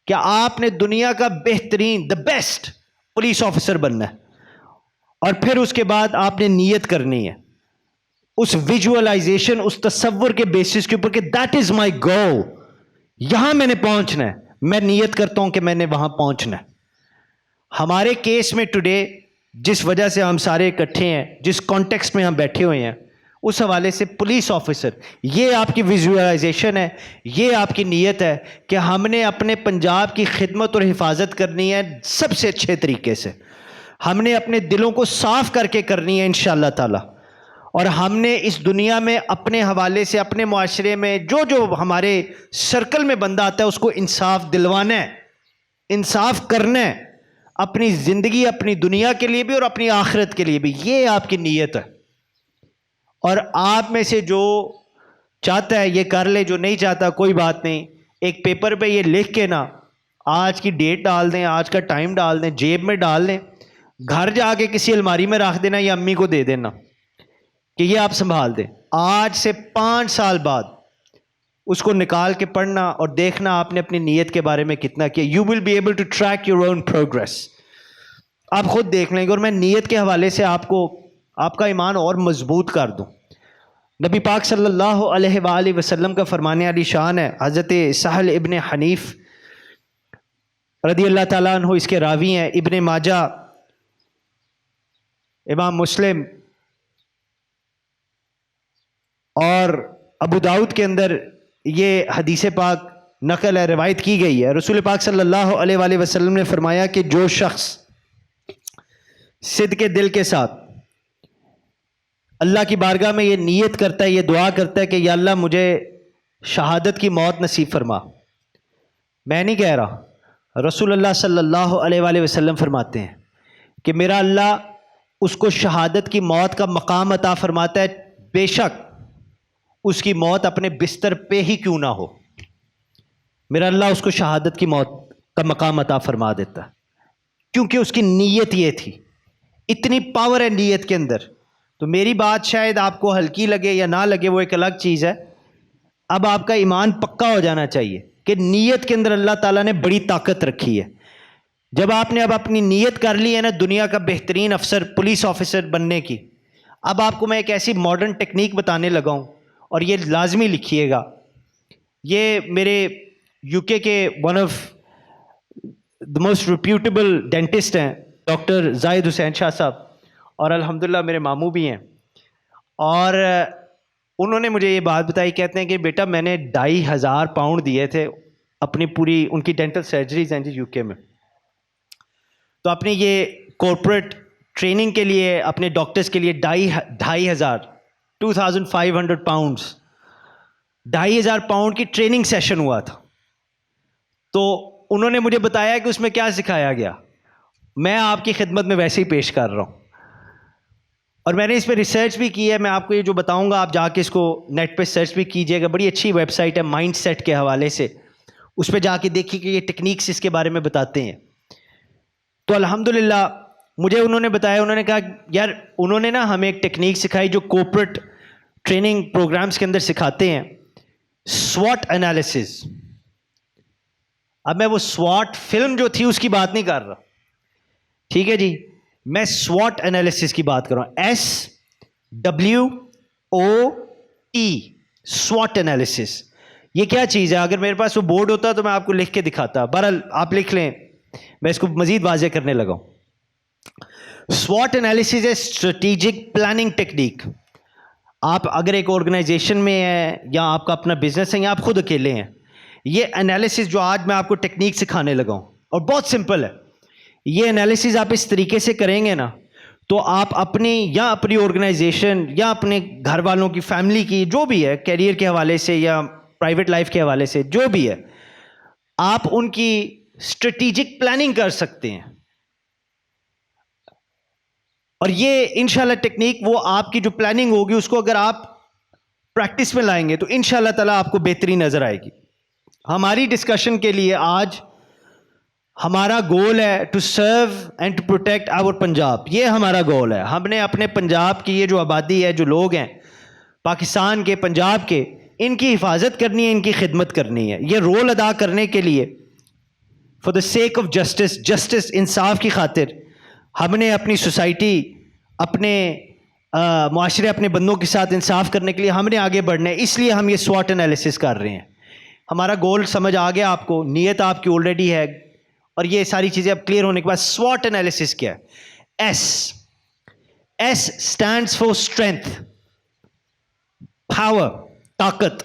کہ آپ نے دنیا کا بہترین, دا بیسٹ پولیس آفیسر بننا ہے, اور پھر اس کے بعد آپ نے نیت کرنی ہے اس ویژولائزیشن, اس تصور کے بیسس کے اوپر کہ دیٹ از مائی گول, یہاں میں نے پہنچنا ہے. میں نیت کرتا ہوں کہ میں نے وہاں پہنچنا ہے. ہمارے کیس میں ٹوڈے جس وجہ سے ہم سارے اکٹھے ہیں, جس کانٹیکسٹ میں ہم بیٹھے ہوئے ہیں, اس حوالے سے پولیس آفیسر, یہ آپ کی ویژولائزیشن ہے, یہ آپ کی نیت ہے کہ ہم نے اپنے پنجاب کی خدمت اور حفاظت کرنی ہے سب سے اچھے طریقے سے. ہم نے اپنے دلوں کو صاف کر کے کرنی ہے انشاءاللہ تعالی, اور ہم نے اس دنیا میں اپنے حوالے سے, اپنے معاشرے میں جو جو ہمارے سرکل میں بندہ آتا ہے اس کو انصاف دلوانا ہے, انصاف کرنا ہے, اپنی زندگی, اپنی دنیا کے لیے بھی اور اپنی آخرت کے لیے بھی. یہ آپ کی نیت ہے. اور آپ میں سے جو چاہتا ہے یہ کر لے, جو نہیں چاہتا کوئی بات نہیں. ایک پیپر پہ یہ لکھ کے نا, آج کی ڈیٹ ڈال دیں, آج کا ٹائم ڈال دیں, جیب میں ڈال دیں, گھر جا کے کسی الماری میں رکھ دینا یا امی کو دے دینا کہ یہ آپ سنبھال دیں. آج سے 5 سال بعد اس کو نکال کے پڑھنا اور دیکھنا آپ نے اپنی نیت کے بارے میں کتنا کیا. You will be able to track your own progress. آپ خود دیکھ لیں گے. اور میں نیت کے حوالے سے آپ کو, آپ کا ایمان اور مضبوط کر دوں. نبی پاک صلی اللہ علیہ وآلہ وسلم کا فرمان علی شان ہے. حضرت سہل ابن حنیف رضی اللہ تعالیٰ عنہ اس کے راوی ہیں. ابن ماجہ, امام مسلم اور ابو داؤد کے اندر یہ حدیث پاک نقل ہے, روایت کی گئی ہے. رسول پاک صلی اللہ علیہ وآلہ وسلم نے فرمایا کہ جو شخص صدق دل کے ساتھ اللہ کی بارگاہ میں یہ نیت کرتا ہے, یہ دعا کرتا ہے کہ یا اللہ مجھے شہادت کی موت نصیب فرما. میں نہیں کہہ رہا, رسول اللہ صلی اللہ علیہ وآلہ وسلم فرماتے ہیں کہ میرا اللہ اس کو شہادت کی موت کا مقام عطا فرماتا ہے, بے شک اس کی موت اپنے بستر پہ ہی کیوں نہ ہو. میرا اللہ اس کو شہادت کی موت کا مقام عطا فرما دیتا ہے, کیونکہ اس کی نیت یہ تھی. اتنی پاور ہے نیت کے اندر. تو میری بات شاید آپ کو ہلکی لگے یا نہ لگے, وہ ایک الگ چیز ہے. اب آپ کا ایمان پکا ہو جانا چاہیے کہ نیت کے اندر اللہ تعالیٰ نے بڑی طاقت رکھی ہے. جب آپ نے اب اپنی نیت کر لی ہے نا دنیا کا بہترین افسر, پولیس آفیسر بننے کی, اب آپ کو میں ایک ایسی ماڈرن ٹیکنیک بتانے لگا ہوں, اور یہ لازمی لکھیے گا. یہ میرے یو کے one of the most reputable dentist ہیں ڈاکٹر زاہد حسین شاہ صاحب, اور الحمدللہ میرے ماموں بھی ہیں. اور انہوں نے مجھے یہ بات بتائی, کہتے ہیں کہ بیٹا میں نے 2,500 پاؤنڈ دیے تھے اپنی پوری, ان کی ڈینٹل سرجریز ہیں جی یو کے میں, تو اپنی یہ کارپوریٹ ٹریننگ کے لیے اپنے ڈاکٹرز کے لیے 2,500 2,500 پاؤنڈس 2,500 پاؤنڈ کی ٹریننگ سیشن ہوا تھا. تو انہوں نے مجھے بتایا کہ اس میں کیا سکھایا گیا, میں آپ کی خدمت میں ویسے ہی پیش کر رہا ہوں. اور میں نے اس پہ ریسرچ بھی کی ہے, میں آپ کو یہ جو بتاؤں گا آپ جا کے اس کو نیٹ پہ سرچ بھی کیجیے گا, بڑی اچھی ویب سائٹ ہے مائنڈ سیٹ کے حوالے سے, اس پہ جا کے دیکھیے کہ یہ ٹیکنیکس اس کے بارے میں بتاتے ہیں. تو الحمدللہ مجھے انہوں نے بتایا, انہوں نے کہا یار انہوں نے نا ہمیں ایک ٹیکنیک سکھائی جو کارپوریٹ ٹریننگ پروگرامز کے اندر سکھاتے ہیں, SWOT انالیسز. اب میں وہ SWOT فلم جو تھی اس کی بات نہیں کر رہا, ٹھیک ہے جی, میں SWOT انالیسز کی بات کر رہا ہوں, SWOT SWOT انالیسز. یہ کیا چیز ہے؟ اگر میرے پاس وہ بورڈ ہوتا تو میں آپ کو لکھ کے دکھاتا, بہرحال آپ لکھ لیں, میں اس کو مزید واضح کرنے لگا ہوں. SWOT انالیسز ہے اسٹریٹجک پلاننگ ٹیکنیک. آپ اگر ایک آرگنائزیشن میں ہیں یا آپ کا اپنا بزنس ہے یا آپ خود اکیلے ہیں, یہ انالیسز جو آج میں آپ کو ٹیکنیک سکھانے لگا ہوں, اور بہت سمپل ہے, یہ انالیسز آپ اس طریقے سے کریں گے نا تو آپ اپنی یا اپنی آرگنائزیشن یا اپنے گھر والوں کی, فیملی کی, جو بھی ہے, کیریئر کے حوالے سے یا پرائیویٹ لائف کے حوالے سے جو بھی ہے, آپ ان کی اسٹریٹجک پلاننگ کر سکتے ہیں. اور یہ انشاءاللہ ٹیکنیک وہ آپ کی جو پلاننگ ہوگی اس کو اگر آپ پریکٹس میں لائیں گے تو انشاءاللہ تعالیٰ آپ کو بہتری نظر آئے گی. ہماری ڈسکشن کے لیے آج ہمارا گول ہے to serve and to protect our Punjab. یہ ہمارا گول ہے. ہم نے اپنے پنجاب کی یہ جو آبادی ہے, جو لوگ ہیں پاکستان کے, پنجاب کے, ان کی حفاظت کرنی ہے, ان کی خدمت کرنی ہے. یہ رول ادا کرنے کے لیے for the sake of justice, انصاف کی خاطر ہم نے اپنی سوسائٹی, اپنے معاشرے, اپنے بندوں کے ساتھ انصاف کرنے کے لیے ہم نے آگے بڑھنا ہے. اس لیے ہم یہ SWOT انالیسس کر رہے ہیں. ہمارا گول سمجھ آ گیا آپ کو, نیت آپ کی آلریڈی ہے, اور یہ ساری چیزیں اب کلیئر ہونے کے بعد SWOT انالیسس کیا ہے؟ S stands for strength, power, طاقت,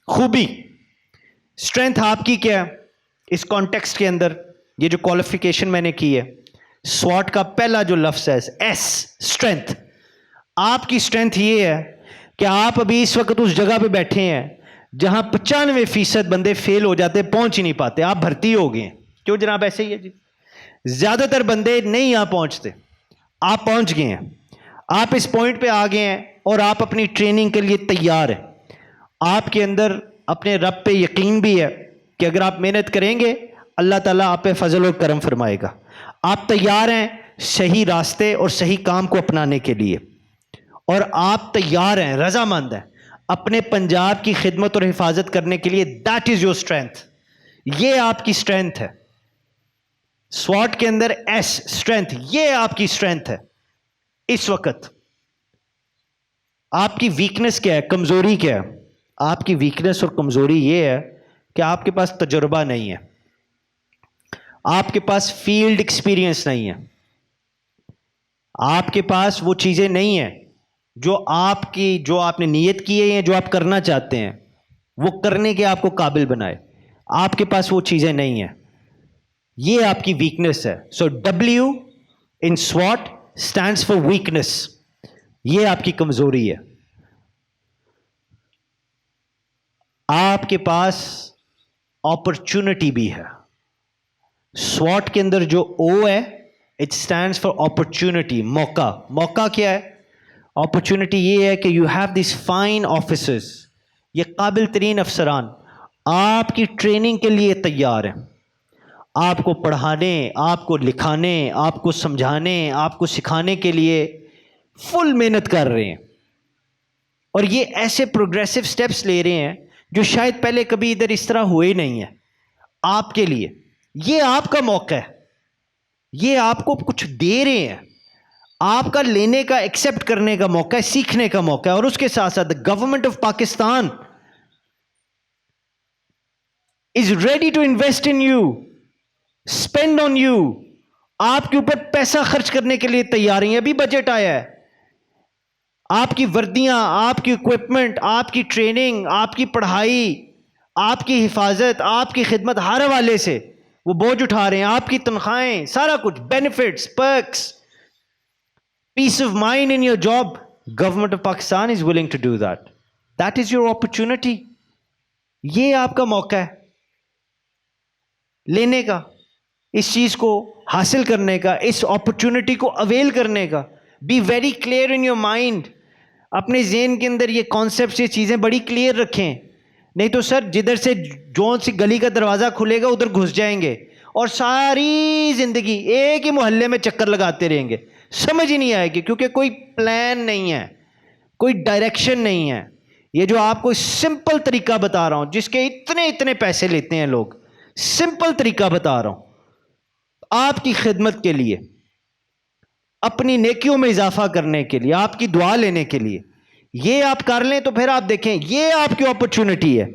خوبی. اسٹرینتھ آپ کی کیا ہے اس کانٹیکسٹ کے اندر؟ یہ جو کوالیفیکیشن میں نے کی ہے, SWOT کا پہلا جو لفظ ہے ایس, اسٹرینتھ. آپ کی اسٹرینتھ یہ ہے کہ آپ ابھی اس وقت اس جگہ پہ بیٹھے ہیں جہاں 95% بندے فیل ہو جاتے, پہنچ ہی نہیں پاتے. آپ بھرتی ہو گئے ہیں, کیوں جناب؟ ایسے ہی ہے جی, زیادہ تر بندے نہیں یہاں پہنچتے, آپ پہنچ گئے ہیں. آپ اس پوائنٹ پہ آ گئے ہیں اور آپ اپنی ٹریننگ کے لیے تیار ہیں. آپ کے اندر اپنے رب پہ یقین بھی ہے کہ اگر آپ محنت کریں گے اللہ تعالیٰ آپ پہ فضل و کرم فرمائے گا. آپ تیار ہیں صحیح راستے اور صحیح کام کو اپنانے کے لیے, اور آپ تیار ہیں, رضامند ہیں اپنے پنجاب کی خدمت اور حفاظت کرنے کے لیے. That is your strength. یہ آپ کی اسٹرینتھ ہے. SWOT کے اندر ایس, اسٹرینتھ, یہ آپ کی اسٹرینتھ ہے. اس وقت آپ کی ویکنس کیا ہے, کمزوری کیا ہے؟ آپ کی ویکنس اور کمزوری یہ ہے کہ آپ کے پاس تجربہ نہیں ہے, آپ کے پاس فیلڈ ایکسپیرینس نہیں ہے, آپ کے پاس وہ چیزیں نہیں ہیں جو آپ نے نیت کی ہے یا جو آپ کرنا چاہتے ہیں وہ کرنے کے آپ کو قابل بنائے. آپ کے پاس وہ چیزیں نہیں ہیں, یہ آپ کی ویکنس ہے. So W in SWOT stands for weakness. یہ آپ کی کمزوری ہے. آپ کے پاس اپرچونٹی بھی ہے. SWOT کے اندر جو O ہے اٹ اسٹینڈس فار اپرچونٹی, موقع. موقع کیا ہے؟ اپرچونٹی یہ ہے کہ you have these fine officers, یہ قابل ترین افسران آپ کی ٹریننگ کے لیے تیار ہیں, آپ کو پڑھانے, آپ کو لکھانے, آپ کو سمجھانے, آپ کو سکھانے کے لیے فل محنت کر رہے ہیں. اور یہ ایسے پروگریسو سٹیپس لے رہے ہیں جو شاید پہلے کبھی ادھر اس طرح ہوئے نہیں ہیں آپ کے لیے. یہ آپ کا موقع ہے, یہ آپ کو کچھ دے رہے ہیں, آپ کا لینے کا, ایکسیپٹ کرنے کا موقع ہے, سیکھنے کا موقع ہے. اور اس کے ساتھ ساتھ government of Pakistan is ready to invest in you. Spend on you. آپ کے اوپر پیسہ خرچ کرنے کے لیے تیار ہیں. ابھی بجٹ آیا ہے. آپ کی وردیاں، آپ کی اکوپمنٹ، آپ کی ٹریننگ، آپ کی پڑھائی، آپ کی حفاظت، آپ کی خدمت، ہر حوالے سے وہ بوجھ اٹھا رہے ہیں. آپ کی تنخواہیں، سارا کچھ، benefits, perks, peace of mind in your job. Government of Pakistan is willing to do that. That is your opportunity. یہ آپ کا موقع ہے لینے کا، اس چیز کو حاصل کرنے کا، اس اپرچونٹی کو اویل کرنے کا. Be very clear in your mind. اپنے ذہن کے اندر یہ کانسیپٹس، یہ چیزیں بڑی کلیئر رکھیں. نہیں تو سر جدھر سے جون سی گلی کا دروازہ کھلے گا ادھر گھس جائیں گے اور ساری زندگی ایک ہی محلے میں چکر لگاتے رہیں گے. سمجھ ہی نہیں آئے گی کیونکہ کوئی پلان نہیں ہے، کوئی ڈائریکشن نہیں ہے. یہ جو آپ کو سمپل طریقہ بتا رہا ہوں، جس کے اتنے پیسے لیتے ہیں لوگ، سمپل طریقہ بتا رہا ہوں آپ کی خدمت کے لیے، اپنی نیکیوں میں اضافہ کرنے کے لیے، آپ کی دعا لینے کے لیے. یہ آپ کر لیں تو پھر آپ دیکھیں یہ آپ کی اپرچونٹی ہے.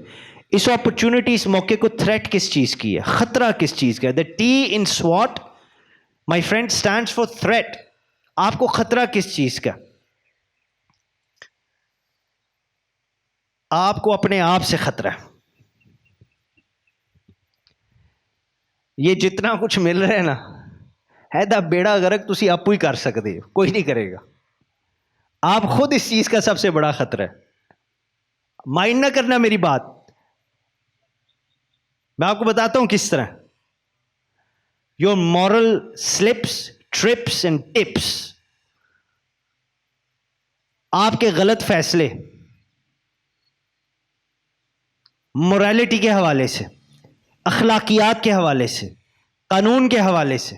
اس اپرچونٹی، اس موقع کو تھریٹ کس چیز کی ہے، خطرہ کس چیز کا ہے؟ دا ٹی ان سواٹ my friend stands for threat. آپ کو خطرہ کس چیز کا؟ آپ کو اپنے آپ سے خطرہ ہے. یہ جتنا کچھ مل رہا ہے نا، ہے دا بیڑا غرق تسی آپ ہی کر سکتے ہو، کوئی نہیں کرے گا. آپ خود اس چیز کا سب سے بڑا خطرہ ہے. مائنڈ نہ کرنا میری بات، میں آپ کو بتاتا ہوں کس طرح. Your moral slips, trips and tips, آپ کے غلط فیصلے مورالٹی کے حوالے سے، اخلاقیات کے حوالے سے، قانون کے حوالے سے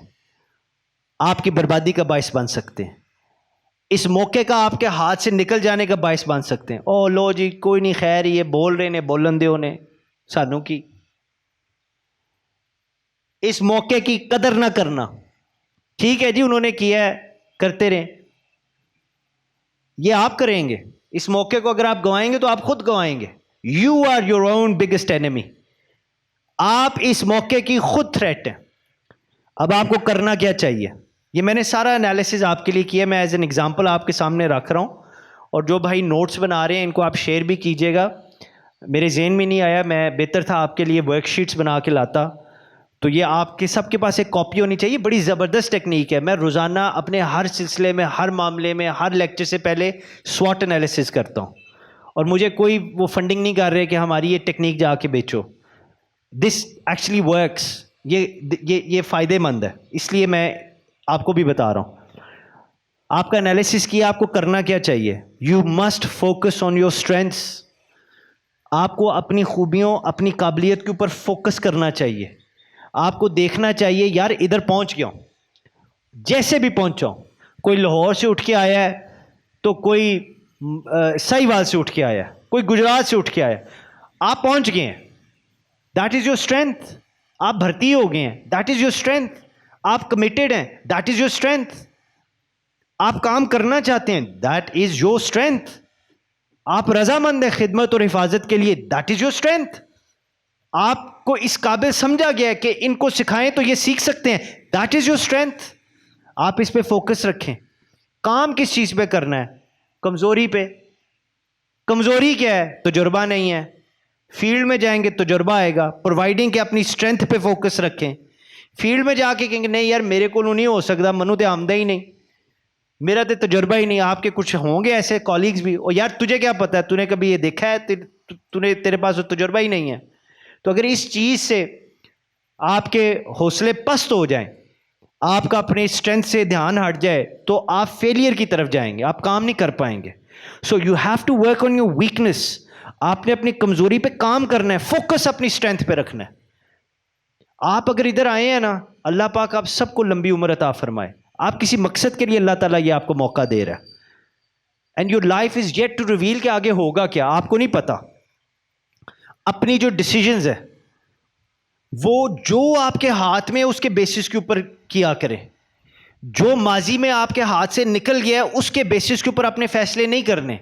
آپ کی بربادی کا باعث بن سکتے ہیں. اس موقع کا آپ کے ہاتھ سے نکل جانے کا باعث بن سکتے ہیں. او لو جی کوئی نہیں، خیر یہ بول رہے نے، بولن دیو نے سانوں کی. اس موقع کی قدر نہ کرنا. ٹھیک ہے جی انہوں نے کیا ہے، کرتے رہیں. یہ آپ کریں گے. اس موقع کو اگر آپ گوائیں گے تو آپ خود گوائیں گے. You are your own biggest enemy. آپ اس موقع کی خود تھریٹ ہیں. اب آپ کو کرنا کیا چاہیے؟ یہ میں نے سارا انالیسز آپ کے لیے کیا، میں ایز این ایگزامپل آپ کے سامنے رکھ رہا ہوں. اور جو بھائی نوٹس بنا رہے ہیں ان کو آپ شیئر بھی کیجیے گا. میرے ذہن میں نہیں آیا، میں بہتر تھا آپ کے لیے ورک شیٹس بنا کے لاتا. تو یہ آپ کے سب کے پاس ایک کاپی ہونی چاہیے. بڑی زبردست ٹیکنیک ہے. میں روزانہ اپنے ہر سلسلے میں، ہر معاملے میں، ہر لیکچر سے پہلے سوٹ انالیسز کرتا ہوں. اور مجھے کوئی وہ فنڈنگ نہیں کر رہے کہ ہماری یہ ٹیکنیک جا کے بیچو. This actually works. یہ فائدے مند ہے، اس لیے میں آپ کو بھی بتا رہا ہوں. آپ کا انالیسس کیا، آپ کو کرنا کیا چاہیے؟ You must focus on your strengths. آپ کو اپنی خوبیوں، اپنی قابلیت کے اوپر فوکس کرنا چاہیے. آپ کو دیکھنا چاہیے یار ادھر پہنچ گیا ہوں، جیسے بھی پہنچا ہوں. کوئی لاہور سے اٹھ کے آیا ہے تو کوئی سہیوال سے اٹھ کے آیا ہے، کوئی گجرات سے اٹھ کے آیا ہے. آپ پہنچ گئے ہیں، دیٹ از یور اسٹرینتھ. آپ بھرتی ہو گئے ہیں، دیٹ از یور اسٹرینتھ. آپ کمیٹیڈ ہیں، دیٹ از یور اسٹرینتھ. آپ کام کرنا چاہتے ہیں، دیٹ از یور اسٹرینتھ. آپ رضامند ہیں خدمت اور حفاظت کے لیے، دیٹ از یور اسٹرینتھ. آپ کو اس قابل سمجھا گیا ہے کہ ان کو سکھائیں تو یہ سیکھ سکتے ہیں، دیٹ از یور اسٹرینتھ. آپ اس پہ فوکس رکھیں. کام کس چیز پہ کرنا ہے؟ کمزوری پہ. کمزوری کیا ہے؟ تجربہ نہیں ہے. فیلڈ میں جائیں گے تجربہ آئے گا. پرووائڈنگ کے اپنی اسٹرینتھ پہ فوکس رکھیں. فیلڈ میں جا کے کہیں گے نہیں یار میرے کو نہیں ہو سکتا، منو تے آمدہ ہی نہیں، میرا تو تجربہ ہی نہیں. آپ کے کچھ ہوں گے ایسے کالیگز بھی، اور یار تجھے کیا پتا ہے، تو نے کبھی یہ دیکھا ہے، تیرے پاس تجربہ ہی نہیں ہے. تو اگر اس چیز سے آپ کے حوصلے پست ہو جائیں، آپ کا اپنے اسٹرینتھ سے دھیان ہٹ جائے، تو آپ فیلئر کی طرف جائیں گے، آپ کام نہیں کر پائیں گے. So you have to work on your weakness. آپ نے اپنی کمزوری پہ کام کرنا ہے، فوکس اپنی اسٹرینتھ پہ رکھنا ہے. آپ اگر ادھر آئے ہیں نا، اللہ پاک آپ سب کو لمبی عمر عطا فرمائے. آپ کسی مقصد کے لیے اللہ تعالیٰ یہ آپ کو موقع دے رہا ہے. And your life is yet to reveal کہ آگے ہوگا کیا، آپ کو نہیں پتا. اپنی جو ڈیسیژنز ہے وہ جو آپ کے ہاتھ میں اس کے بیسس کے اوپر کیا کریں. جو ماضی میں آپ کے ہاتھ سے نکل گیا ہے اس کے بیسس کے اوپر اپنے فیصلے نہیں کرنے.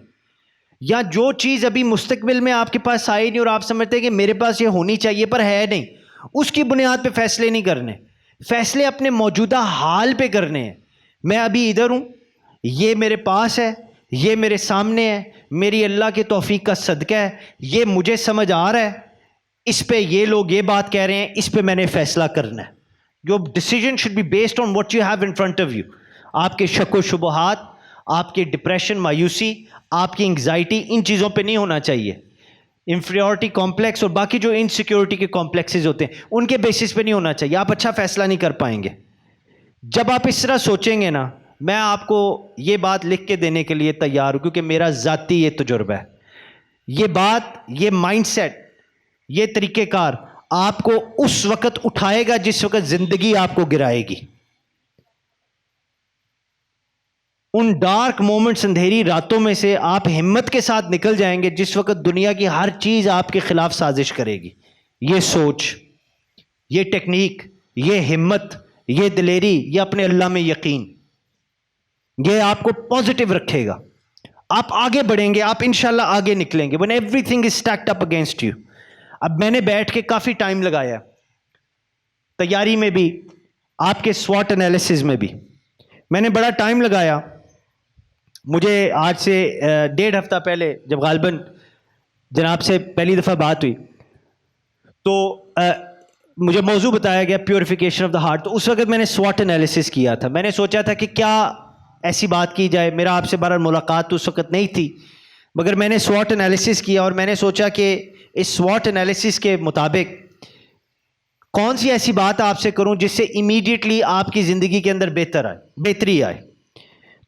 یا جو چیز ابھی مستقبل میں آپ کے پاس آئی نہیں اور آپ سمجھتے ہیں کہ میرے پاس یہ ہونی چاہیے پر ہے نہیں، اس کی بنیاد پہ فیصلے نہیں کرنے. فیصلے اپنے موجودہ حال پہ کرنے ہیں. میں ابھی ادھر ہوں, یہ میرے پاس ہے, یہ میرے سامنے ہے, میری اللہ کے توفیق کا صدقہ ہے, یہ مجھے سمجھ آ رہا ہے, اس پہ یہ لوگ یہ بات کہہ رہے ہیں, اس پہ میں نے فیصلہ کرنا ہے. Your decision should be based on what you have in front of you. آپ کے شک و شبہات, آپ کے ڈپریشن, مایوسی, آپ کی انگزائٹی, ان چیزوں پہ نہیں ہونا چاہیے. انفیریورٹی کمپلیکس اور باقی جو انسیکیورٹی کے کمپلیکسز ہوتے ہیں ان کے بیسس پہ نہیں ہونا چاہیے. آپ اچھا فیصلہ نہیں کر پائیں گے. جب آپ اس طرح سوچیں گے نا, میں آپ کو یہ بات لکھ کے دینے کے لیے تیار ہوں کیونکہ میرا ذاتی یہ تجربہ ہے. یہ بات, یہ مائنڈ سیٹ, یہ طریقہ کار آپ کو اس وقت اٹھائے گا جس وقت زندگی آپ کو گرائے گی. ان ڈارک مومنٹس, اندھیری راتوں میں سے آپ ہمت کے ساتھ نکل جائیں گے جس وقت دنیا کی ہر چیز آپ کے خلاف سازش کرے گی. یہ سوچ, یہ ٹیکنیک, یہ ہمت, یہ دلیری, یہ اپنے اللہ میں یقین, یہ آپ کو پازیٹیو رکھے گا. آپ آگے بڑھیں گے, آپ انشاءاللہ آگے نکلیں گے. when everything is stacked up against you. اب میں نے بیٹھ کے کافی ٹائم لگایا, تیاری میں بھی, آپ کے SWOT انالیسز میں بھی میں نے بڑا ٹائم لگایا. مجھے آج سے 1.5 ہفتہ پہلے جب غالباً جناب سے پہلی دفعہ بات ہوئی تو مجھے موضوع بتایا گیا پیوریفیکیشن آف دا ہارٹ. تو اس وقت میں نے SWOT انالیسز کیا تھا. میں نے سوچا تھا کہ کیا ایسی بات کی جائے. میرا آپ سے بہرحال ملاقات تو اس وقت نہیں تھی, مگر میں نے SWOT انالیسز کیا اور میں نے سوچا کہ اس SWOT انالیسز کے مطابق کون سی ایسی بات آپ سے کروں جس سے امیڈیٹلی آپ کی زندگی کے اندر بہتری آئے.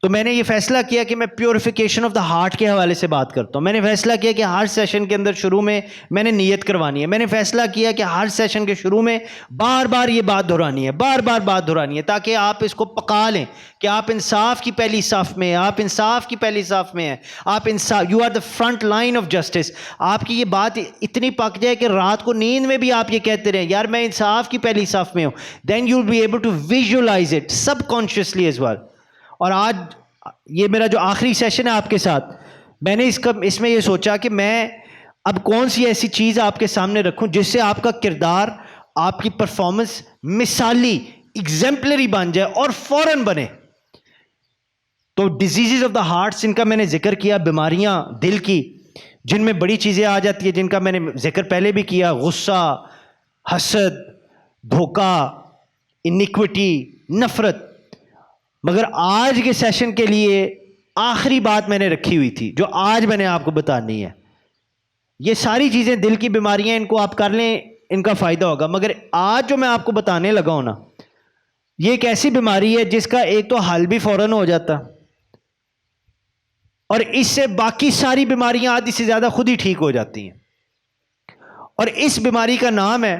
تو میں نے یہ فیصلہ کیا کہ میں پیوریفیکیشن آف دا ہارٹ کے حوالے سے بات کرتا ہوں. میں نے فیصلہ کیا کہ ہر سیشن کے اندر شروع میں میں نے نیت کروانی ہے. میں نے فیصلہ کیا کہ ہر سیشن کے شروع میں بار بار یہ بات دہرانی ہے, بار بار بات دہرانی ہے, تاکہ آپ اس کو پکا لیں کہ آپ انصاف کی پہلی صف میں ہیں, آپ انصاف کی پہلی صف میں ہیں, آپ انصاف, you are the front line of justice. آپ کی یہ بات اتنی پک جائے کہ رات کو نیند میں بھی آپ یہ کہتے رہیں, یار میں انصاف کی پہلی صف میں ہوں. Then you will be able to visualise it subconsciously as well. اور آج یہ میرا جو آخری سیشن ہے آپ کے ساتھ, میں نے اس میں یہ سوچا کہ میں اب کون سی ایسی چیز آپ کے سامنے رکھوں جس سے آپ کا کردار, آپ کی پرفارمنس مثالی, ایگزمپلری بن جائے اور فوراً بنے. تو ڈیزیزز آف دا ہارٹس جن کا میں نے ذکر کیا, بیماریاں دل کی جن میں بڑی چیزیں آ جاتی ہیں جن کا میں نے ذکر پہلے بھی کیا, غصہ, حسد, دھوکہ, انیکوٹی, نفرت. مگر آج کے سیشن کے لیے آخری بات میں نے رکھی ہوئی تھی جو آج میں نے آپ کو بتانی ہے. یہ ساری چیزیں دل کی بیماریاں, ان کو آپ کر لیں, ان کا فائدہ ہوگا. مگر آج جو میں آپ کو بتانے لگا ہوں نا, یہ ایک ایسی بیماری ہے جس کا ایک تو حل بھی فوراً ہو جاتا, اور اس سے باقی ساری بیماریاں آدھی سے زیادہ خود ہی ٹھیک ہو جاتی ہیں. اور اس بیماری کا نام ہے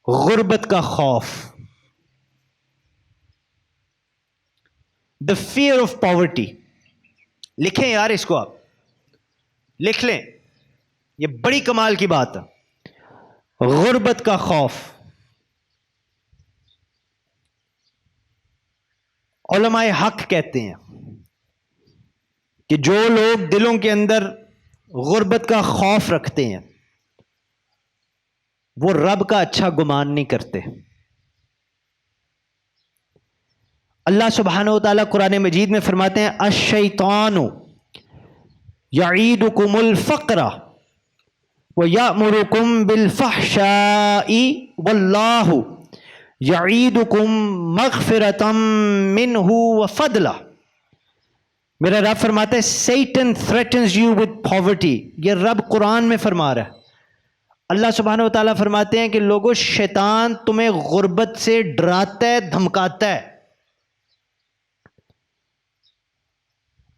غربت کا خوف. دا فیئر آف پاورٹی. لکھیں یار, اس کو آپ لکھ لیں, یہ بڑی کمال کی بات ہے. غربت کا خوف. علماء حق کہتے ہیں کہ جو لوگ دلوں کے اندر غربت کا خوف رکھتے ہیں وہ رب کا اچھا گمان نہیں کرتے. اللہ سبحانہ و تعالیٰ قرآن مجید میں فرماتے ہیں الشیطان یعیدکم الفقر ویأمرکم بالفحشاء واللہ یعیدکم مغفرۃ منہ وفضلا. میرا رب فرماتا ہے Satan threatens you with poverty. یہ رب قرآن میں فرما رہا ہے. اللہ سبحانہ و تعالیٰ فرماتے ہیں کہ لوگوں, شیطان تمہیں غربت سے ڈراتا ہے, دھمکاتا ہے.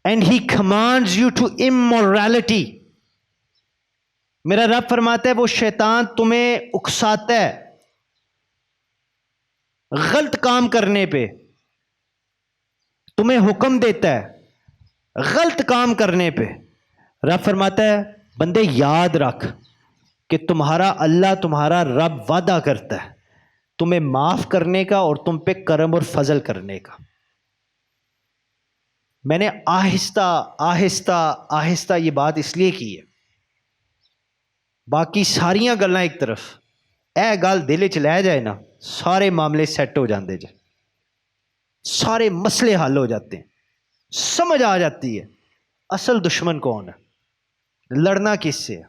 And he commands you to immorality. میرا رب فرماتا ہے وہ شیطان تمہیں اکساتا ہے غلط کام کرنے پہ, تمہیں حکم دیتا ہے غلط کام کرنے پہ. رب فرماتا ہے بندے یاد رکھ کہ تمہارا اللہ, تمہارا رب وعدہ کرتا ہے تمہیں معاف کرنے کا اور تم پہ کرم اور فضل کرنے کا. میں نے آہستہ آہستہ آہستہ یہ بات اس لیے کی ہے, باقی ساریاں گلاں ایک طرف, اے گل دل چ لے جائے نا سارے معاملے سیٹ ہو جاندے جے، سارے مسئلے حل ہو جاتے ہیں، سمجھ آ جاتی ہے اصل دشمن کون ہے، لڑنا کس سے ہے۔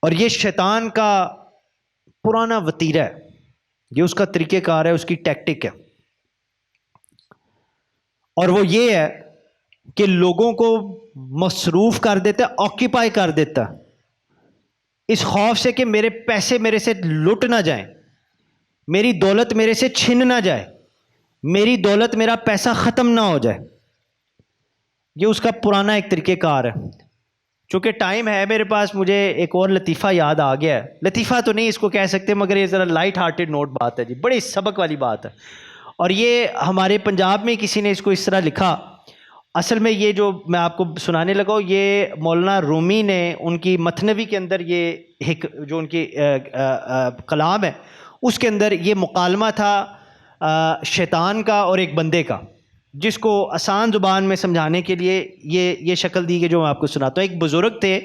اور یہ شیطان کا پرانا وتیرہ ہے، یہ اس کا طریقہ کار ہے، اس کی ٹیکٹک ہے، اور وہ یہ ہے کہ لوگوں کو مصروف کر دیتا ہے، آکیپائی کر دیتا ہے، اس خوف سے کہ میرے پیسے میرے سے لٹ نہ جائیں، میری دولت میرے سے چھن نہ جائے، میری دولت میرا پیسہ ختم نہ ہو جائے۔ یہ اس کا پرانا ایک طریقہ کار ہے۔ چونکہ ٹائم ہے میرے پاس، مجھے ایک اور لطیفہ یاد آ گیا ہے، لطیفہ تو نہیں اس کو کہہ سکتے، مگر یہ ذرا لائٹ ہارٹڈ نوٹ بات ہے جی، بڑی سبق والی بات ہے، اور یہ ہمارے پنجاب میں کسی نے اس کو اس طرح لکھا۔ اصل میں یہ جو میں آپ کو سنانے لگا ہوں، یہ مولانا رومی نے ان کی مثنوی کے اندر یہ جو ان کی کلام ہے اس کے اندر یہ مکالمہ تھا شیطان کا اور ایک بندے کا، جس کو آسان زبان میں سمجھانے کے لیے یہ شکل دی کہ جو میں آپ کو سناتا ہوں۔ ایک بزرگ تھے،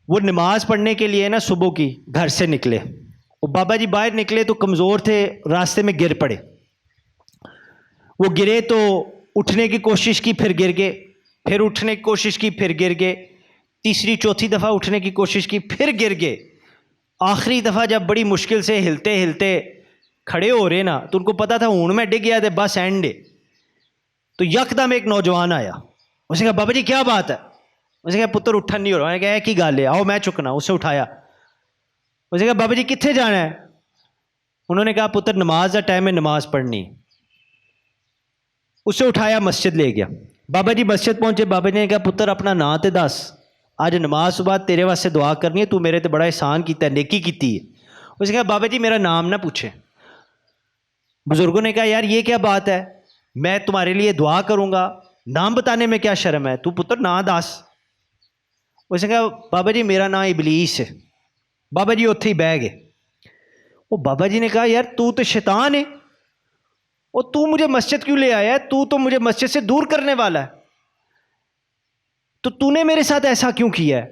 وہ نماز پڑھنے کے لیے نا صبح کی گھر سے نکلے، اور بابا جی باہر نکلے تو کمزور تھے، راستے میں گر پڑے، وہ گرے تو اٹھنے کی کوشش کی، پھر گر گئے، پھر اٹھنے کی کوشش کی، پھر گر گئے، تیسری چوتھی دفعہ اٹھنے کی کوشش کی، پھر گر گئے، آخری دفعہ جب بڑی مشکل سے ہلتے ہلتے کھڑے ہو رہے نا، تو ان کو پتا تھا ہوں میں ڈگ گیا تھا، بس اینڈ ہے۔ تو یکدم ایک نوجوان آیا، اس نے کہا بابا جی کیا بات ہے؟ اس نے کہا پتر اٹھن نہیں ہو رہا۔ میں نے کہا کی گل ہے، آؤ میں چکنا۔ اسے اٹھایا، اس نے کہا بابا جی کتنے جانا ہے؟ انہوں نے کہا پتر نماز کا ٹائم ہے، نماز پڑھنی۔ اسے اٹھایا، مسجد لے گیا، بابا جی مسجد پہنچے، بابا جی نے کہا پتر اپنا نام تے دس، آج نماز صبح تیرے واسطے دعا کرنی ہے، تو میرے تے بڑا احسان کیتا ہے، نیکی کیتی ہے۔ اس نے کہا بابا جی میرا نام نہ پوچھے۔ بزرگوں نے کہا یار یہ کیا بات ہے، میں تمہارے لیے دعا کروں گا، نام بتانے میں کیا شرم ہے، تو پتر نام دس۔ اس نے کہا بابا جی میرا نام ابلیس ہے۔ بابا جی اتھے ہی بہ گئے۔ وہ بابا جی نے کہا یار تو شیطان ہے، اور تو مجھے مسجد کیوں لے آیا ہے، تو مجھے مسجد سے دور کرنے والا ہے، تو نے میرے ساتھ ایسا کیوں کیا ہے؟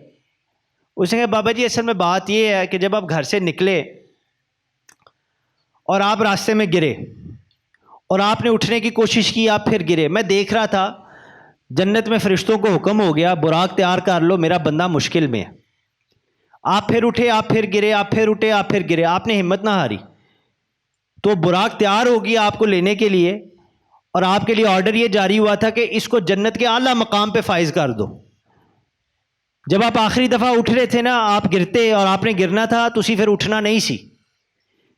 اس نے کہا بابا جی اصل میں بات یہ ہے کہ جب آپ گھر سے نکلے اور آپ راستے میں گرے اور آپ نے اٹھنے کی کوشش کی، آپ پھر گرے، میں دیکھ رہا تھا جنت میں فرشتوں کو حکم ہو گیا براق تیار کر لو، میرا بندہ مشکل میں ہے۔ آپ پھر اٹھے، آپ پھر گرے، آپ پھر اٹھے، آپ پھر گرے، آپ نے ہمت نہ ہاری، تو براق تیار ہوگی آپ کو لینے کے لیے، اور آپ کے لیے آرڈر یہ جاری ہوا تھا کہ اس کو جنت کے اعلیٰ مقام پہ فائز کر دو۔ جب آپ آخری دفعہ اٹھ رہے تھے نا، آپ گرتے اور آپ نے گرنا تھا، تسی پھر اٹھنا نہیں سی،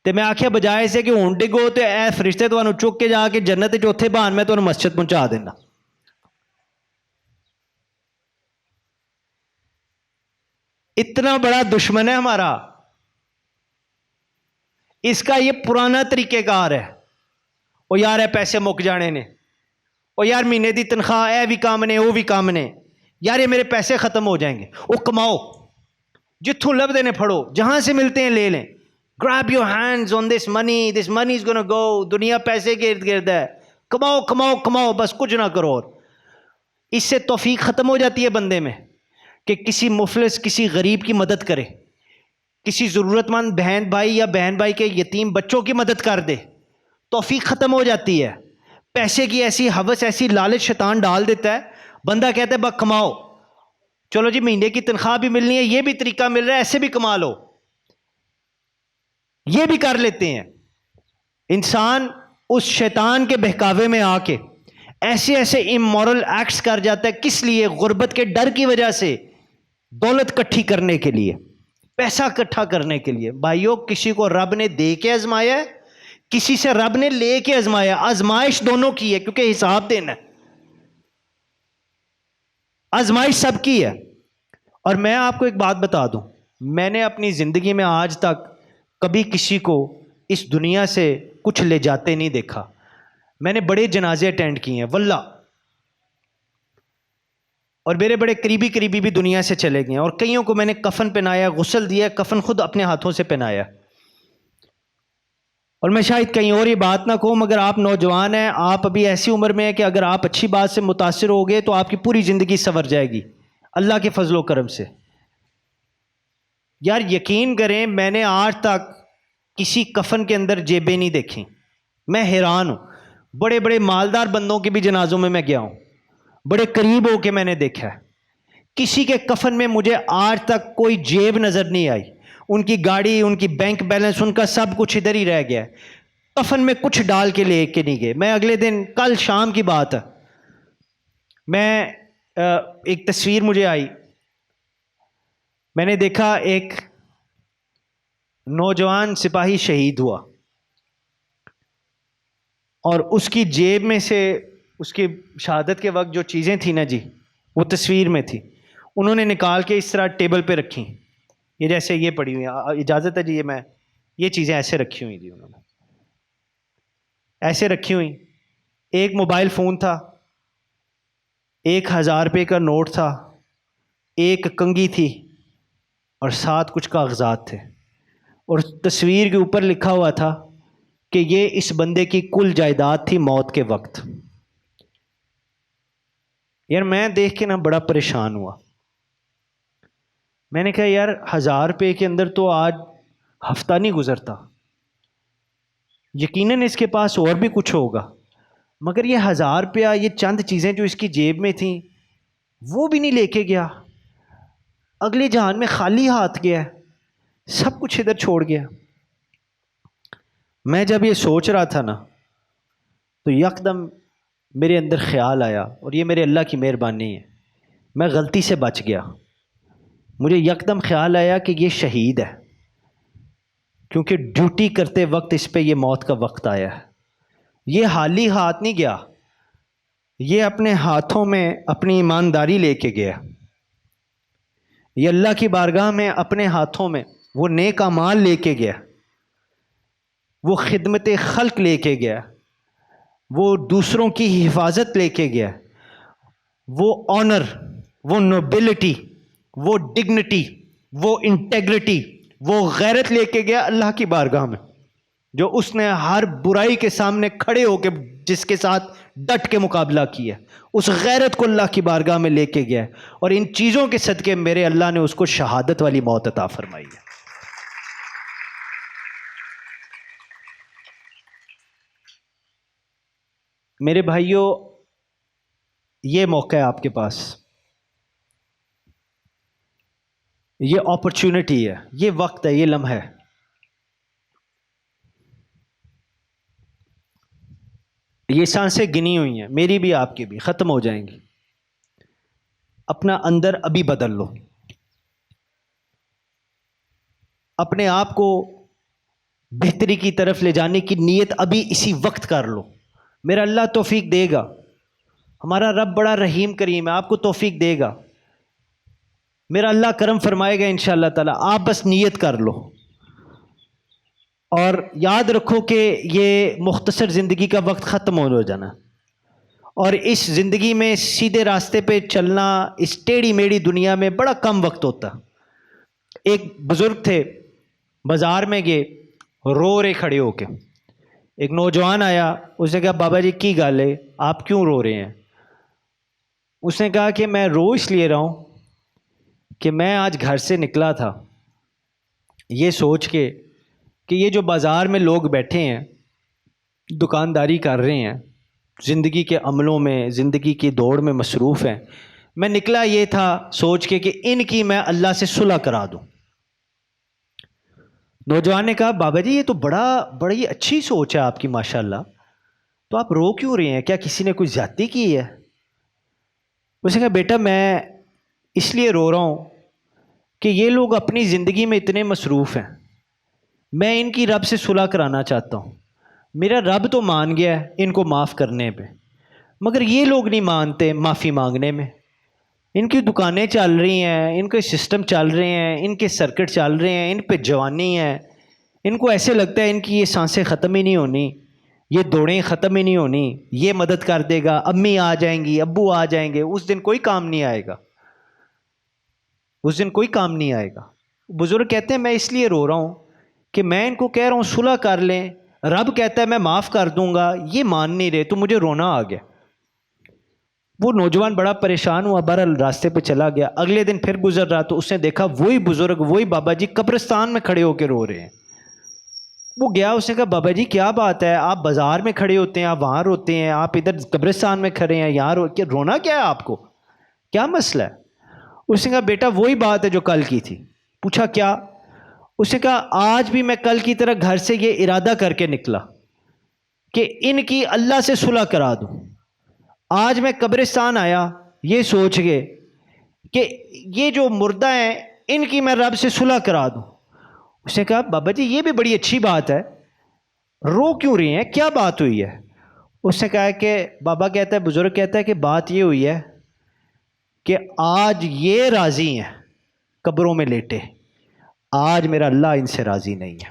تو میں آخیا بجائے سے کہ ہوں ڈگو تو اے فرشتے تمہیں چک کے جا کے جنت چوتھے بہان میں تمہیں مسجد پہنچا دینا۔ اتنا بڑا دشمن ہے ہمارا، اس کا یہ پرانا طریقہ کار ہے۔ وہ یار اے پیسے مک جانے نے، وہ یار مہینے دی تنخواہ اے بھی کام نے، وہ بھی کام نے، یار یہ میرے پیسے ختم ہو جائیں گے۔ وہ کماؤ، جتھوں لب دینے پھڑو، جہاں سے ملتے ہیں لے لیں، grab your hands on this money is gonna go، دنیا پیسے کے ارد گرد ہے، کماؤ کماؤ کماؤ، بس کچھ نہ کرو۔ اور اس سے توفیق ختم ہو جاتی ہے بندے میں کہ کسی مفلس، کسی غریب کی مدد کرے، کسی ضرورت مند بہن بھائی یا بہن بھائی کے یتیم بچوں کی مدد کر دے، توفیق ختم ہو جاتی ہے۔ پیسے کی ایسی ہوس، ایسی لالچ شیطان ڈال دیتا ہے، بندہ کہتا ہے بس کماؤ، چلو جی مہینے کی تنخواہ بھی ملنی ہے، یہ بھی طریقہ مل رہا ہے، ایسے بھی کما لو، یہ بھی کر لیتے ہیں۔ انسان اس شیطان کے بہکاوے میں آ کے ایسے ایسے امورل ایکٹس کر جاتا ہے، کس لیے؟ غربت کے ڈر کی وجہ سے، دولت کٹھی کرنے کے لیے، پیسہ اکٹھا کرنے کے لیے۔ بھائیو کسی کو رب نے دے کے آزمایا ہے، کسی سے رب نے لے کے آزمایا، آزمائش دونوں کی ہے، کیونکہ حساب دینا ہے، آزمائش سب کی ہے۔ اور میں آپ کو ایک بات بتا دوں، میں نے اپنی زندگی میں آج تک کبھی کسی کو اس دنیا سے کچھ لے جاتے نہیں دیکھا۔ میں نے بڑے جنازے اٹینڈ کیے ہیں واللہ، اور میرے بڑے قریبی بھی دنیا سے چلے گئے ہیں، اور کئیوں کو میں نے کفن پہنایا، غسل دیا، کفن خود اپنے ہاتھوں سے پہنایا۔ اور میں شاید کہیں اور یہ بات نہ کہوں، مگر آپ نوجوان ہیں، آپ ابھی ایسی عمر میں ہیں کہ اگر آپ اچھی بات سے متاثر ہو گئے تو آپ کی پوری زندگی سنور جائے گی اللہ کے فضل و کرم سے۔ یار یقین کریں میں نے آج تک کسی کفن کے اندر جیبیں نہیں دیکھی. میں حیران ہوں. بڑے بڑے مالدار بندوں کے بھی جنازوں میں گیا ہوں, بڑے قریب ہو کے میں نے دیکھا ہے. کسی کے کفن میں مجھے آج تک کوئی جیب نظر نہیں آئی. ان کی گاڑی, ان کی بینک بیلنس, ان کا سب کچھ ادھر ہی رہ گیا ہے. کفن میں کچھ ڈال کے لے کے نہیں گئے. میں اگلے دن, کل شام کی بات ہے, میں ایک تصویر مجھے آئی. میں نے دیکھا ایک نوجوان سپاہی شہید ہوا اور اس کی جیب میں سے اس کی شہادت کے وقت جو چیزیں تھیں نا جی, وہ تصویر میں تھی. انہوں نے نکال کے اس طرح ٹیبل پہ رکھی. یہ جیسے یہ پڑی ہوئی ہیں, اجازت ہے جی, یہ چیزیں ایسے رکھی ہوئی تھی. انہوں نے ایسے رکھی ہوئی. ایک موبائل فون تھا, 1000 روپے کا نوٹ تھا, ایک کنگھی تھی اور 7 کچھ کاغذات تھے. اور تصویر کے اوپر لکھا ہوا تھا کہ یہ اس بندے کی کل جائیداد تھی موت کے وقت. یار میں دیکھ کے نا بڑا پریشان ہوا. میں نے کہا یار 1000 روپے کے اندر تو آج ہفتہ نہیں گزرتا. یقیناً اس کے پاس اور بھی کچھ ہوگا, مگر یہ 1000 روپیہ, یہ چند چیزیں جو اس کی جیب میں تھیں وہ بھی نہیں لے کے گیا. اگلے جہان میں خالی ہاتھ گیا, سب کچھ ادھر چھوڑ گیا. میں جب یہ سوچ رہا تھا نا تو یکدم میرے اندر خیال آیا, اور یہ میرے اللہ کی مہربانی ہے, میں غلطی سے بچ گیا. مجھے یکدم خیال آیا کہ یہ شہید ہے, کیونکہ ڈیوٹی کرتے وقت اس پہ یہ موت کا وقت آیا ہے. یہ خالی ہاتھ نہیں گیا, یہ اپنے ہاتھوں میں اپنی ایمانداری لے کے گیا. یہ اللہ کی بارگاہ میں اپنے ہاتھوں میں وہ نیک اعمال لے کے گیا, وہ خدمت خلق لے کے گیا, وہ دوسروں کی حفاظت لے کے گیا, وہ آنر, وہ نوبلٹی, وہ ڈگنیٹی, وہ انٹیگریٹی, وہ غیرت لے کے گیا اللہ کی بارگاہ میں, جو اس نے ہر برائی کے سامنے کھڑے ہو کے جس کے ساتھ ڈٹ کے مقابلہ کیا. اس غیرت کو اللہ کی بارگاہ میں لے کے گیا, اور ان چیزوں کے صدقے میرے اللہ نے اس کو شہادت والی موت عطا فرمائی ہے. میرے بھائیوں, یہ موقع ہے آپ کے پاس, یہ اپرچونٹی ہے, یہ وقت ہے, یہ لمحہ ہے. یہ سانسیں گنی ہوئی ہیں, میری بھی آپ کی بھی, ختم ہو جائیں گی. اپنا اندر ابھی بدل لو, اپنے آپ کو بہتری کی طرف لے جانے کی نیت ابھی اسی وقت کر لو. میرا اللہ توفیق دے گا, ہمارا رب بڑا رحیم کریم ہے, آپ کو توفیق دے گا. میرا اللہ کرم فرمائے گا انشاءاللہ تعالی. آپ بس نیت کر لو, اور یاد رکھو کہ یہ مختصر زندگی کا وقت ختم ہو جانا, اور اس زندگی میں سیدھے راستے پہ چلنا اس ٹیڑھی میڑھی دنیا میں بڑا کم وقت ہوتا. ایک بزرگ تھے, بازار میں گئے, رو رہے کھڑے ہو کے. ایک نوجوان آیا, اس نے کہا بابا جی کی گل ہے, آپ کیوں رو رہے ہیں؟ اس نے کہا کہ میں رو اس لیے رہا ہوں کہ میں آج گھر سے نکلا تھا یہ سوچ کے کہ یہ جو بازار میں لوگ بیٹھے ہیں, دکانداری کر رہے ہیں, زندگی کے عملوں میں, زندگی کی دوڑ میں مصروف ہیں, میں نکلا یہ تھا سوچ کے کہ ان کی میں اللہ سے صلح کرا دوں. نوجوان نے کہا بابا جی یہ تو بڑی اچھی سوچ ہے آپ کی ماشاءاللہ, تو آپ رو کیوں رہے ہیں, کیا کسی نے کوئی زیادتی کی ہے؟ اس نے کہا بیٹا میں اس لیے رو رہا ہوں کہ یہ لوگ اپنی زندگی میں اتنے مصروف ہیں, میں ان کی رب سے صلح کرانا چاہتا ہوں. میرا رب تو مان گیا ہے ان کو معاف کرنے پہ, مگر یہ لوگ نہیں مانتے معافی مانگنے میں. ان کی دکانیں چل رہی ہیں, ان کے سسٹم چل رہے ہیں, ان کے سرکٹ چل رہے ہیں, ان پہ جوانی ہے, ان کو ایسے لگتا ہے ان کی یہ سانسیں ختم ہی نہیں ہونی, یہ دوڑیں ختم ہی نہیں ہونی, یہ مدد کر دے گا, امی آ جائیں گی, ابو آ جائیں گے, اس دن کوئی کام نہیں آئے گا, اس دن کوئی کام نہیں آئے گا. بزرگ کہتے ہیں میں اس لیے رو رہا ہوں کہ میں ان کو کہہ رہا ہوں صلح کر لیں, رب کہتا ہے میں معاف کر دوں گا, یہ مان نہیں رہے, تو مجھے رونا آ گیا. وہ نوجوان بڑا پریشان ہوا، بہرحال راستے پہ چلا گیا. اگلے دن پھر گزر رہا تو اس نے دیکھا وہی بزرگ، وہی بابا جی قبرستان میں کھڑے ہو کے رو رہے ہیں. وہ گیا، اس نے کہا بابا جی کیا بات ہے، آپ بازار میں کھڑے ہوتے ہیں، آپ وہاں روتے ہیں، آپ ادھر قبرستان میں کھڑے ہیں، یہاں رونا کیا ہے آپ کو، کیا مسئلہ ہے؟ اس نے کہا بیٹا وہی بات ہے جو کل کی تھی. پوچھا کیا؟ اس نے کہا آج بھی میں کل کی طرح گھر سے یہ ارادہ کر کے نکلا کہ ان کی اللہ سے صلح کرا دوں. آج میں قبرستان آیا یہ سوچ کے کہ یہ جو مردہ ہیں ان کی میں رب سے صلح کرا دوں. اس نے کہا بابا جی یہ بھی بڑی اچھی بات ہے، رو کیوں رہی ہیں، کیا بات ہوئی ہے؟ اس نے کہا کہ بابا کہتا ہے، بزرگ کہتا ہے کہ بات یہ ہوئی ہے کہ آج یہ راضی ہیں قبروں میں لیٹے، آج میرا اللہ ان سے راضی نہیں ہے.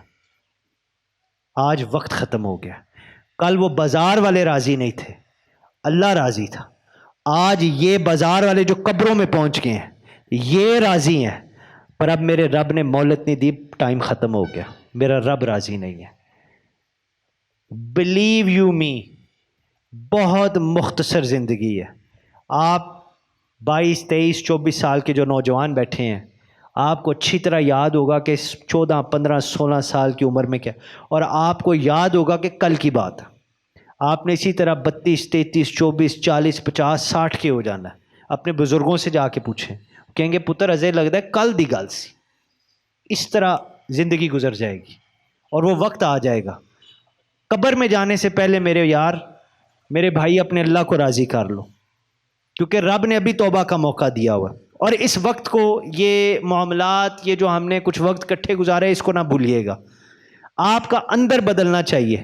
آج وقت ختم ہو گیا. کل وہ بازار والے راضی نہیں تھے، اللہ راضی تھا. آج یہ بازار والے جو قبروں میں پہنچ گئے ہیں یہ راضی ہیں، پر اب میرے رب نے مہلت نہیں دی، ٹائم ختم ہو گیا، میرا رب راضی نہیں ہے. بلیو یو می، بہت مختصر زندگی ہے. آپ 22 23 24 سال کے جو نوجوان بیٹھے ہیں، آپ کو اچھی طرح یاد ہوگا کہ 14 15 16 سال کی عمر میں کیا، اور آپ کو یاد ہوگا کہ کل کی بات آپ نے اسی طرح 32 33 24 40 50 60 کے ہو جانا ہے. اپنے بزرگوں سے جا کے پوچھیں، کہیں گے پتر ازے لگتا ہے کل دی گل سی. اس طرح زندگی گزر جائے گی اور وہ وقت آ جائے گا. قبر میں جانے سے پہلے میرے یار، میرے بھائی، اپنے اللہ کو راضی کر لو، کیونکہ رب نے ابھی توبہ کا موقع دیا ہوا. اور اس وقت کو، یہ معاملات، یہ جو ہم نے کچھ وقت کٹھے گزارے، اس کو نہ بھولیے گا. آپ کا اندر بدلنا چاہیے،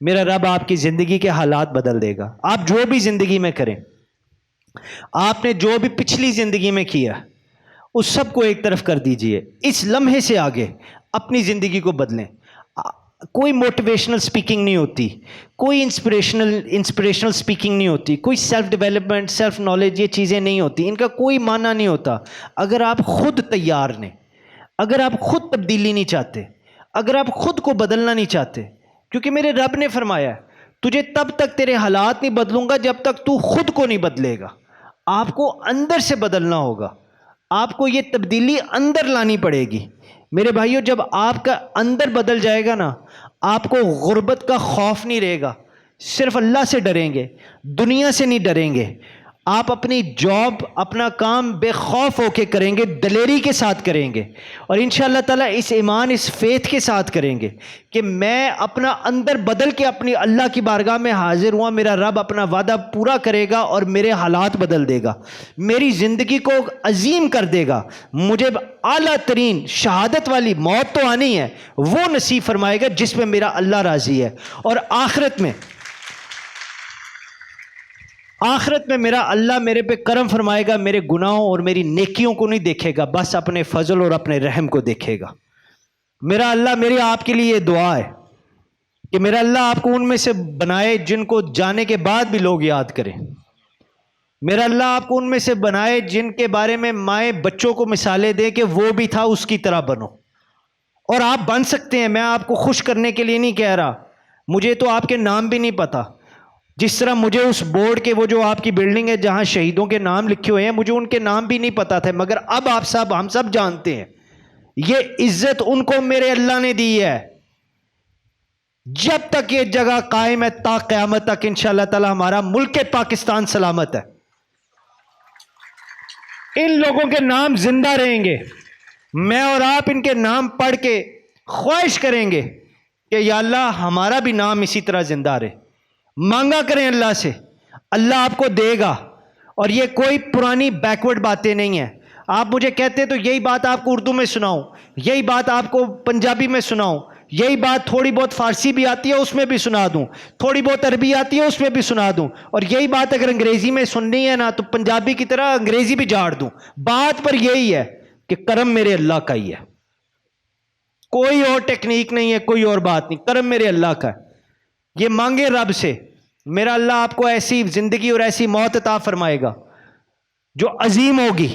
میرا رب آپ کی زندگی کے حالات بدل دے گا. آپ جو بھی زندگی میں کریں، آپ نے جو بھی پچھلی زندگی میں کیا اس سب کو ایک طرف کر دیجئے. اس لمحے سے آگے اپنی زندگی کو بدلیں. کوئی موٹیویشنل سپیکنگ نہیں ہوتی، کوئی انسپریشنل سپیکنگ نہیں ہوتی، کوئی سیلف ڈیولپمنٹ، سیلف نالج، یہ چیزیں نہیں ہوتی، ان کا کوئی معنی نہیں ہوتا اگر آپ خود تیار نہیں، اگر آپ خود تبدیلی نہیں چاہتے، اگر آپ خود کو بدلنا نہیں چاہتے. کیونکہ میرے رب نے فرمایا تجھے تب تک تیرے حالات نہیں بدلوں گا جب تک تو خود کو نہیں بدلے گا. آپ کو اندر سے بدلنا ہوگا، آپ کو یہ تبدیلی اندر لانی پڑے گی. میرے بھائیو، جب آپ کا اندر بدل جائے گا نا، آپ کو غربت کا خوف نہیں رہے گا، صرف اللہ سے ڈریں گے، دنیا سے نہیں ڈریں گے. آپ اپنی جاب، اپنا کام بے خوف ہو کے کریں گے، دلیری کے ساتھ کریں گے، اور انشاءاللہ تعالیٰ اس ایمان، اس فیتھ کے ساتھ کریں گے کہ میں اپنا اندر بدل کے اپنی اللہ کی بارگاہ میں حاضر ہوا، میرا رب اپنا وعدہ پورا کرے گا اور میرے حالات بدل دے گا، میری زندگی کو عظیم کر دے گا. مجھے اعلیٰ ترین شہادت والی موت تو آنی ہے، وہ نصیب فرمائے گا جس میں میرا اللہ راضی ہے. اور آخرت میں میرا اللہ میرے پہ کرم فرمائے گا، میرے گناہوں اور میری نیکیوں کو نہیں دیکھے گا، بس اپنے فضل اور اپنے رحم کو دیکھے گا. میرا اللہ، میری آپ کے لیے یہ دعا ہے کہ میرا اللہ آپ کو ان میں سے بنائے جن کو جانے کے بعد بھی لوگ یاد کریں. میرا اللہ آپ کو ان میں سے بنائے جن کے بارے میں مائیں بچوں کو مثالیں دیں کہ وہ بھی تھا، اس کی طرح بنو. اور آپ بن سکتے ہیں، میں آپ کو خوش کرنے کے لیے نہیں کہہ رہا، مجھے تو آپ کے نام بھی نہیں پتا. جس طرح مجھے اس بورڈ کے، وہ جو آپ کی بلڈنگ ہے جہاں شہیدوں کے نام لکھے ہوئے ہیں، مجھے ان کے نام بھی نہیں پتا تھے، مگر اب ہم سب جانتے ہیں. یہ عزت ان کو میرے اللہ نے دی ہے. جب تک یہ جگہ قائم ہے تا قیامت تک انشاءاللہ تعالی ہمارا ملک پاکستان سلامت ہے. ان لوگوں کے نام زندہ رہیں گے. میں اور آپ ان کے نام پڑھ کے خواہش کریں گے کہ یا اللہ ہمارا بھی نام اسی طرح زندہ رہے. مانگا کریں اللہ سے، اللہ آپ کو دے گا. اور یہ کوئی پرانی بیکورڈ باتیں نہیں ہیں. آپ مجھے کہتے تو یہی بات آپ کو اردو میں سناؤں، یہی بات آپ کو پنجابی میں سناؤں، یہی بات تھوڑی بہت فارسی بھی آتی ہے اس میں بھی سنا دوں، تھوڑی بہت عربی آتی ہے اس میں بھی سنا دوں، اور یہی بات اگر انگریزی میں سننی ہے نا تو پنجابی کی طرح انگریزی بھی جھاڑ دوں. بات پر یہی ہے کہ کرم میرے اللہ کا ہی ہے، کوئی اور ٹیکنیک نہیں ہے، کوئی اور بات نہیں، کرم میرے اللہ کا ہے. یہ مانگے رب سے، میرا اللہ آپ کو ایسی زندگی اور ایسی موت عطا فرمائے گا جو عظیم ہوگی.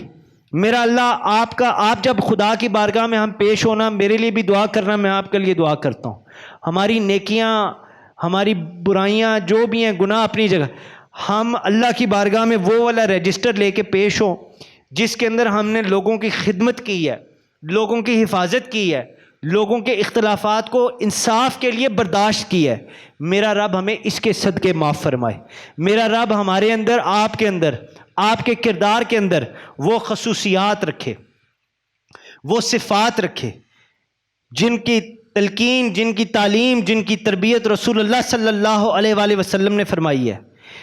میرا اللہ آپ جب خدا کی بارگاہ میں ہم پیش ہونا، میرے لیے بھی دعا کرنا، میں آپ کے لیے دعا کرتا ہوں. ہماری نیکیاں، ہماری برائیاں جو بھی ہیں، گناہ اپنی جگہ، ہم اللہ کی بارگاہ میں وہ والا رجسٹر لے کے پیش ہوں جس کے اندر ہم نے لوگوں کی خدمت کی ہے، لوگوں کی حفاظت کی ہے، لوگوں کے اختلافات کو انصاف کے لیے برداشت کی ہے۔ میرا رب ہمیں اس کے صدقے معاف فرمائے۔ میرا رب ہمارے اندر، آپ کے اندر، آپ کے کردار کے اندر وہ خصوصیات رکھے، وہ صفات رکھے جن کی تلقین، جن کی تعلیم، جن کی تربیت رسول اللہ صلی اللہ علیہ وآلہ وسلم نے فرمائی ہے،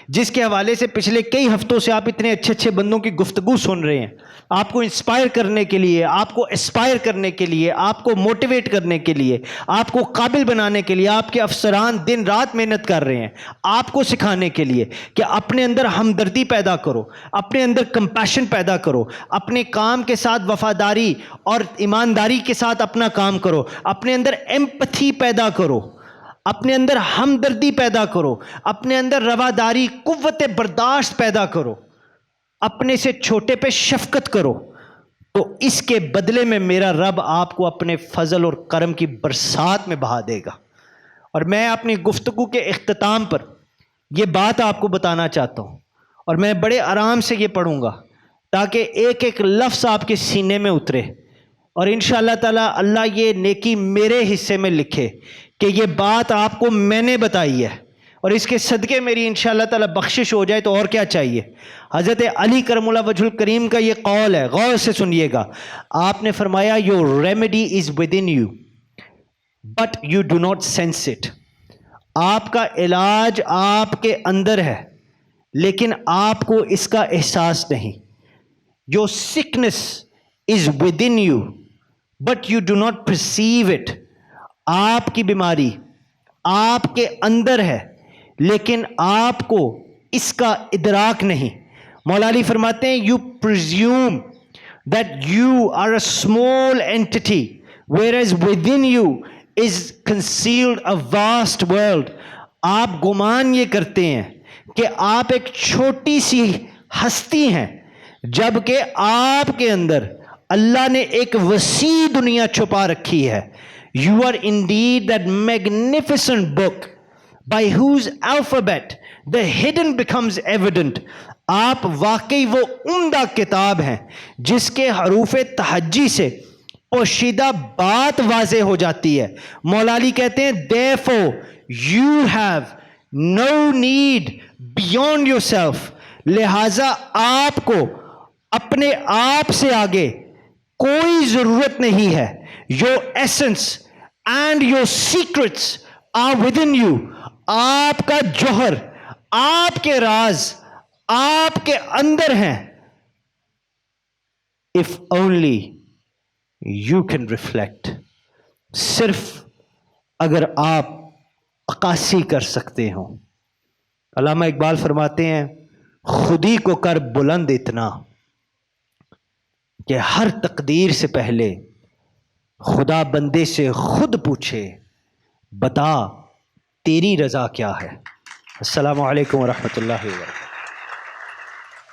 جس کے حوالے سے پچھلے کئی ہفتوں سے آپ اتنے اچھے اچھے بندوں کی گفتگو سن رہے ہیں، آپ کو انسپائر کرنے کے لیے، آپ کو اسپائر کرنے کے لیے، آپ کو موٹیویٹ کرنے کے لیے، آپ کو قابل بنانے کے لیے۔ آپ کے افسران دن رات محنت کر رہے ہیں آپ کو سکھانے کے لیے کہ اپنے اندر ہمدردی پیدا کرو، اپنے اندر کمپیشن پیدا کرو، اپنے کام کے ساتھ وفاداری اور ایمانداری کے ساتھ اپنا کام کرو، اپنے اندر ایمپتھی پیدا کرو، اپنے اندر ہمدردی پیدا کرو، اپنے اندر رواداری، قوت برداشت پیدا کرو، اپنے سے چھوٹے پہ شفقت کرو، تو اس کے بدلے میں میرا رب آپ کو اپنے فضل اور کرم کی برسات میں بہا دے گا۔ اور میں اپنی گفتگو کے اختتام پر یہ بات آپ کو بتانا چاہتا ہوں، اور میں بڑے آرام سے یہ پڑھوں گا تاکہ ایک ایک لفظ آپ کے سینے میں اترے، اور انشاءاللہ تعالی اللہ یہ نیکی میرے حصے میں لکھے کہ یہ بات آپ کو میں نے بتائی ہے، اور اس کے صدقے میری انشاءاللہ تعالی بخشش ہو جائے تو اور کیا چاہیے۔ حضرت علی کرم اللہ وجہ الکریم کا یہ قول ہے، غور سے سنیے گا۔ آپ نے فرمایا your remedy is within you but you do not sense it۔ آپ کا علاج آپ کے اندر ہے لیکن آپ کو اس کا احساس نہیں۔ your sickness is within you but you do not perceive it۔ آپ کی بیماری آپ کے اندر ہے لیکن آپ کو اس کا ادراک نہیں۔ مولا علی فرماتے ہیں you presume that you are a small entity whereas within you is concealed a vast world۔ آپ گمان یہ کرتے ہیں کہ آپ ایک چھوٹی سی ہستی ہیں جبکہ آپ کے اندر اللہ نے ایک وسیع دنیا چھپا رکھی ہے۔ You are indeed that magnificent book by whose alphabet the hidden becomes evident۔ آپ واقعی وہ عمدہ کتاب ہیں جس کے حروف تہجی سے پوشیدہ بات واضح ہو جاتی ہے۔ مولا علی کہتے ہیں therefore you have no need beyond yourself۔ لہٰذا آپ کو اپنے آپ سے آگے کوئی ضرورت نہیں ہے۔ your essence and your secrets are within you۔ آپ کا جوہر، آپ کے راز آپ کے اندر ہیں۔ if only you can reflect۔ صرف اگر آپ عکاسی کر سکتے ہوں۔ علامہ اقبال فرماتے ہیں خودی کو کر بلند اتنا کہ ہر تقدیر سے پہلے خدا بندے سے خود پوچھے بتا تیری رضا کیا ہے۔ السلام علیکم ورحمۃ اللہ وبرکاتہ۔